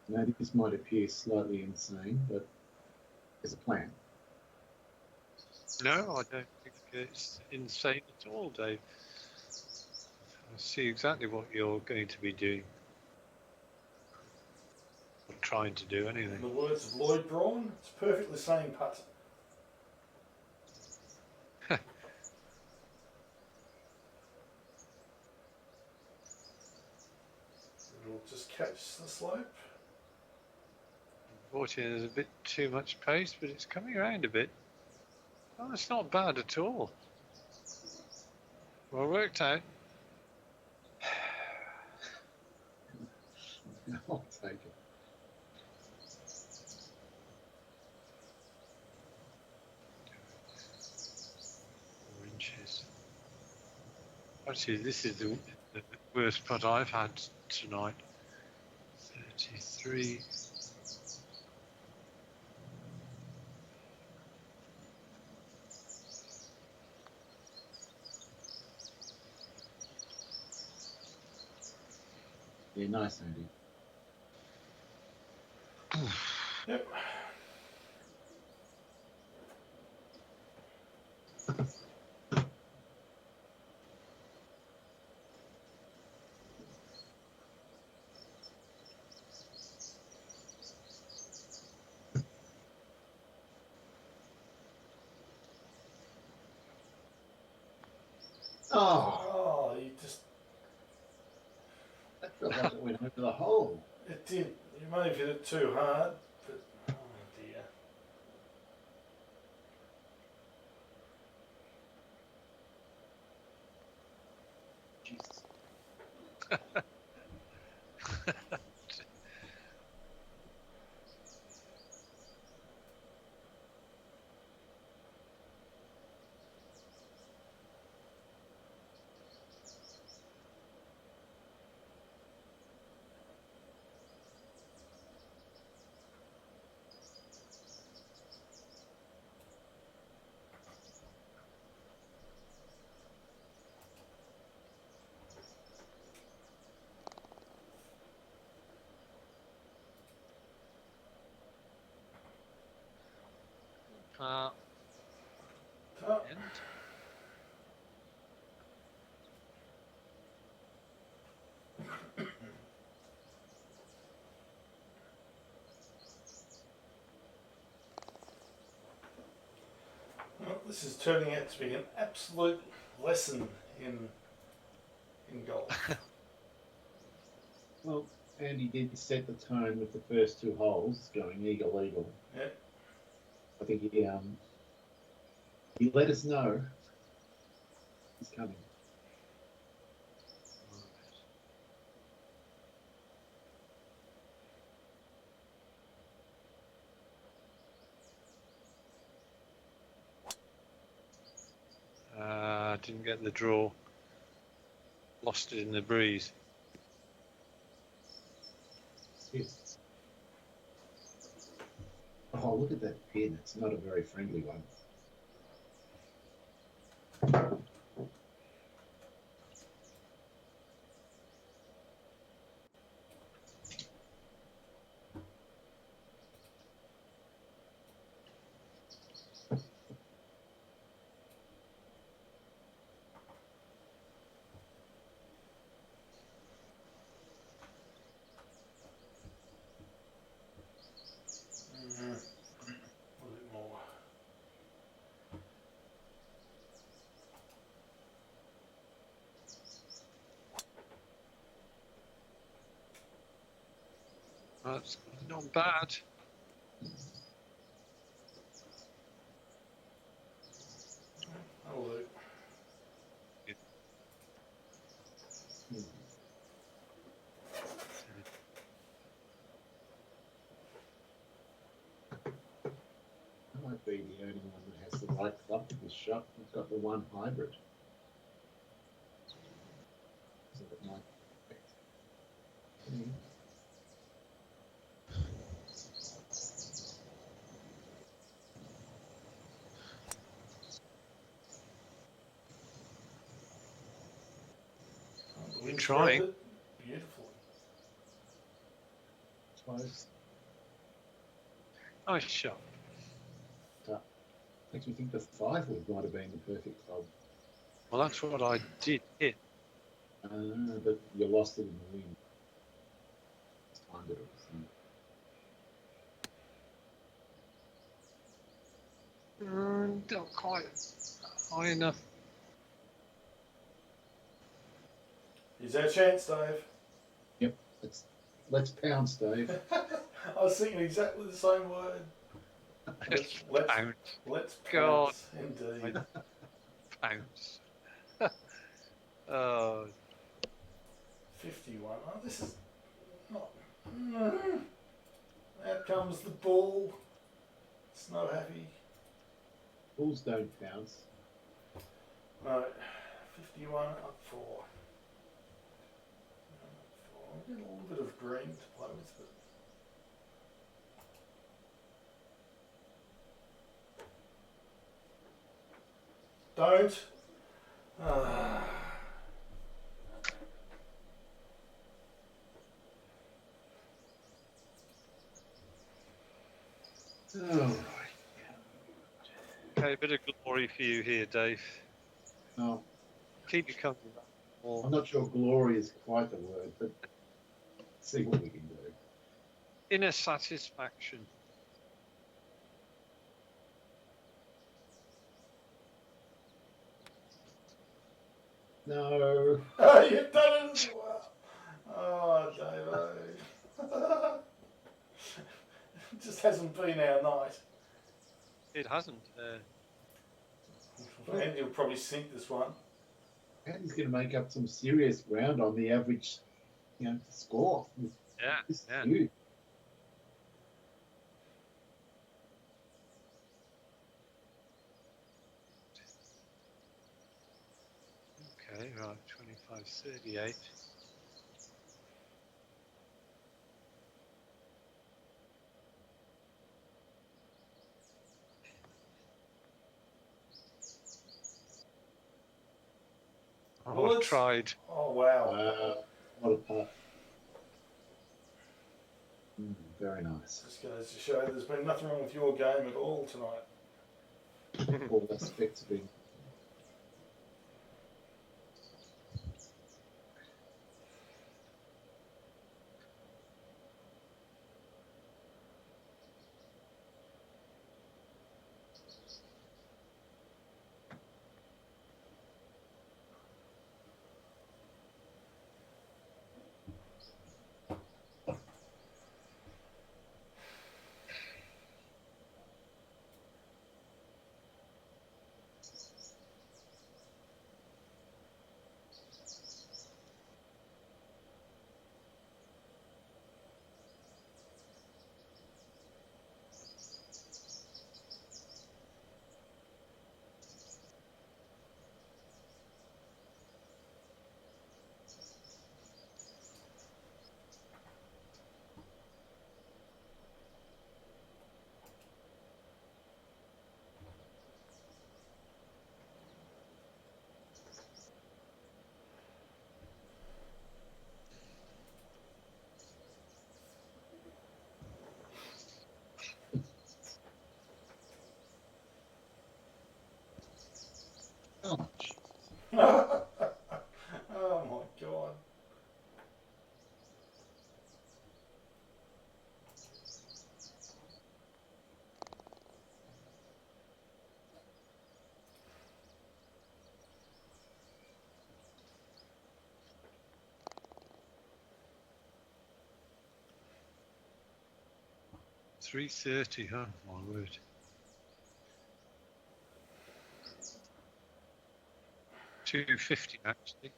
now this might appear slightly insane, but there's a plan. No, I don't think it's insane at all, Dave. I see exactly what you're going to be doing. Or trying to do, In anyway. the words of Lloyd Braun, it's perfectly sane putt. It'll just catch the slope. Unfortunately, there's a bit too much pace, but it's coming around a bit. Oh, it's not bad at all. Well worked out. I'll take it. Inches. Actually, this is the worst putt I've had tonight. 33. Yeah, nice, Andy. Yep. Oh, Oh, you just, that felt like it went over the hole. it did. You may have hit it too hard, but oh dear. Jesus. Uh, Oh, end. well, this is turning out to be an absolute lesson in golf. Well, Andy did set the tone with the first two holes, going eagle, eagle. Yeah. I think He let us know he's coming. Didn't get the draw. Lost it in the breeze. Yes. Oh, look at that pin. It's not a very friendly one. A little bit more. That's not bad. That'll do. Hmm. I might be the only one that has the right club for this shot. I've got the one hybrid. So that might affect. Hmm. The wind's Trying. grabbed it beautifully. Close. Nice shot. Makes me think the 5 wood might have been the perfect club. Well, that's what I did hit. But you lost it in the wind. Timed it or something. Not quite high enough. Is there a chance, Dave? Let's pounce, Dave. I was thinking exactly the same word. Let's Pounce. Let's God. pounce, indeed. Pounce. Oh, 51. Oh, this is not. Out comes the bull. It's not happy. Bulls don't pounce. No. 51 up 4. I'll get a little bit of green to play with, but. Don't. Oh, okay, a bit of glory for you here, Dave. no. Keep your company back. I'm not sure glory is quite the word, but see what we can do. Inner satisfaction. No. Oh, you've done it as well. Oh, Davo. It just hasn't been our night. It hasn't. Andy will probably sink this one. Andy's going to make up some serious ground on the average, score. Yeah, This is yeah. huge. Okay, right, 25.38. Oh, Well, I've tried. Oh, wow. What a putt. Very nice. Just goes to show there's been nothing wrong with your game at all tonight. All aspects of being. 3:30, huh? My word. $2.50 actually.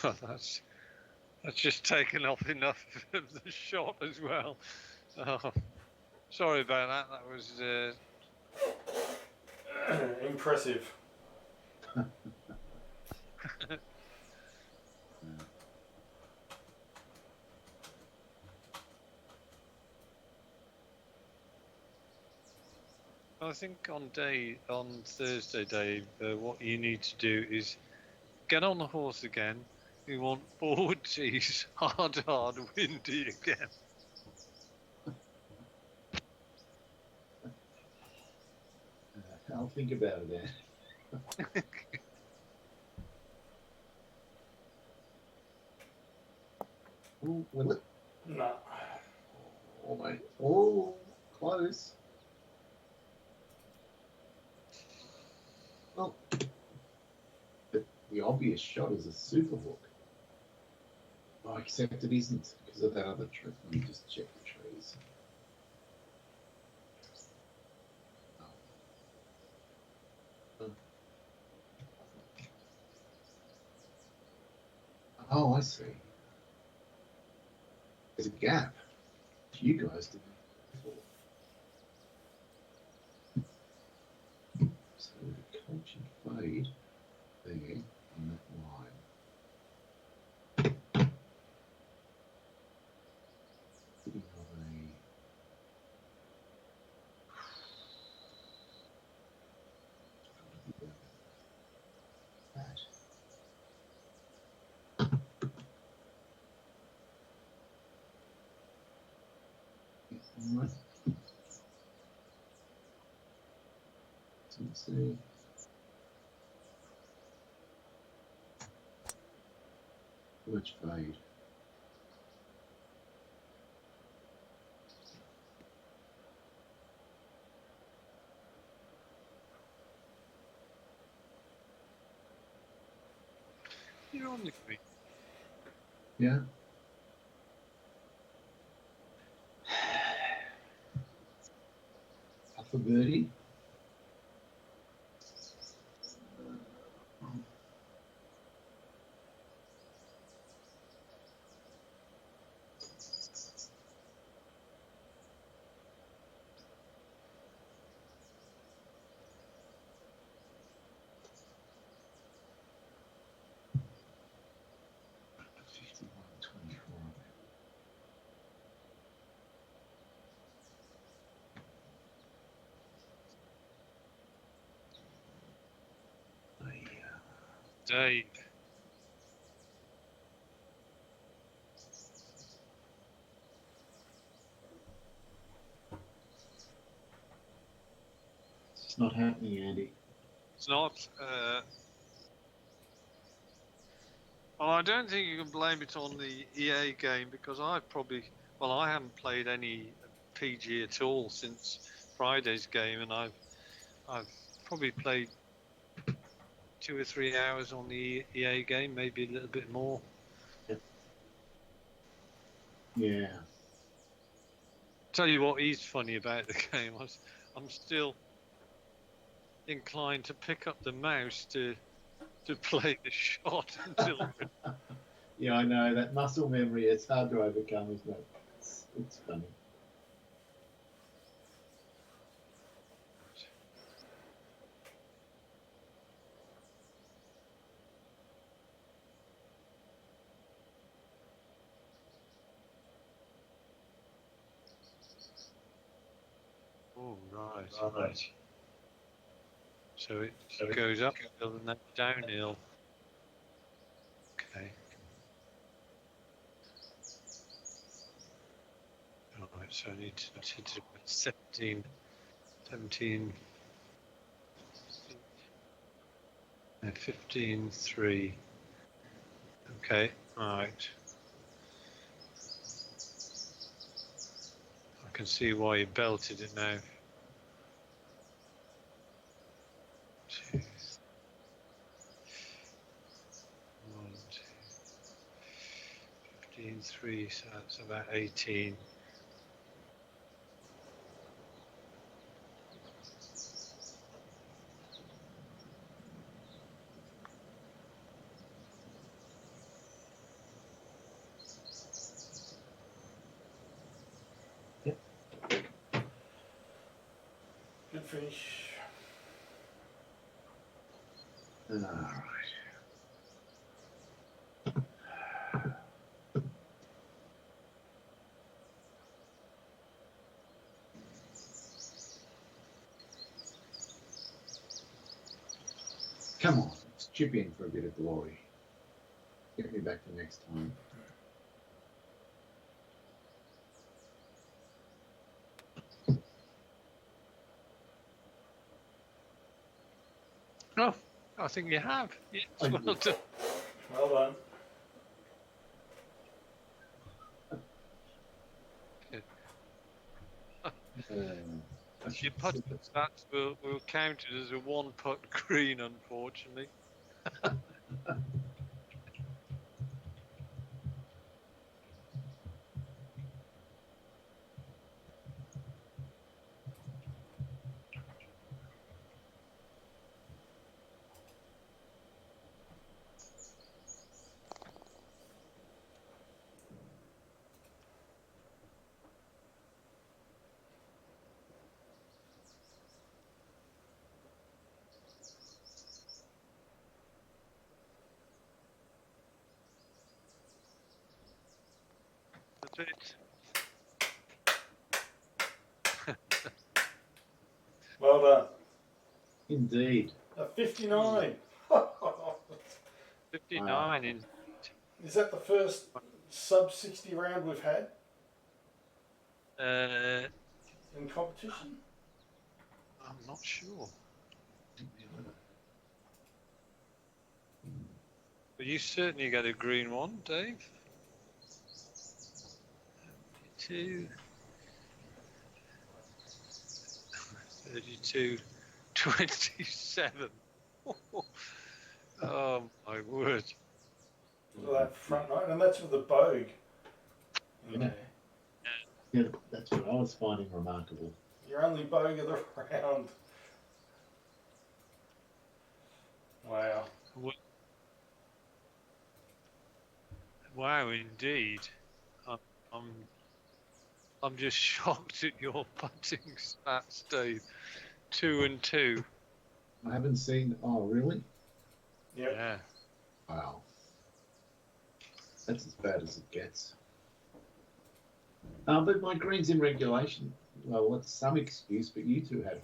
Oh, that's just taken off enough of the shot as well. Oh, sorry about that. That was Impressive. I think on Thursday, Dave, what you need to do is get on the horse again. You want forward tees, hard, windy again. I'll think about it. Oh, will it? No. Oh, mate. Oh, close. Well, the obvious shot is a super hook. Oh, except it isn't because of that other tree. Let me just check the trees. Oh, I see. There's a gap. You guys didn't before. So the coaching fade there on that line. Sitting on that. All right. So let's see. Which fade? You're on the green. Yeah. Up for birdie. Dave. It's not happening, Andy. It's not. Well, I don't think you can blame it on the EA game because I haven't played any PG at all since Friday's game, and I've probably played 2 or 3 hours on the EA game, maybe a little bit more. Yeah. Tell you what is funny about the game, I'm still inclined to pick up the mouse to play the shot until. Yeah, I know that muscle memory. It's hard to overcome, isn't it? It's funny. Oh, right. So it goes uphill and then downhill. Okay. All right, so I need to do 17, and 15, 3. Okay, all right. can see why you belted it now. 2, 1, 2, 15, 3, so that's about 18. Good finish. All right. Come on, let's chip in for a bit of glory. Get me back the next time. Oh, I think you have. Yes, I well did. done. Well done. I Your should putt slip it. stats will count it as a one-putt green, unfortunately. That's it. Well done. Indeed. A 59. 59 in. Is that the first sub 60 round we've had I'm in competition? not sure. But you certainly got a green one, Dave. 32, 32, 27. Oh my word. Look at that front nine, and that's with a bogue in Yeah. there. Yeah, that's what I was finding remarkable. Your only bogue of the round. Wow. Wow, indeed. I'm I'm just shocked at your putting stats, Dave. 2 and 2. I haven't seen. Oh, really? Yep. Yeah. Wow. That's as bad as it gets. But my green's in regulation. Well, that's some excuse, but you two had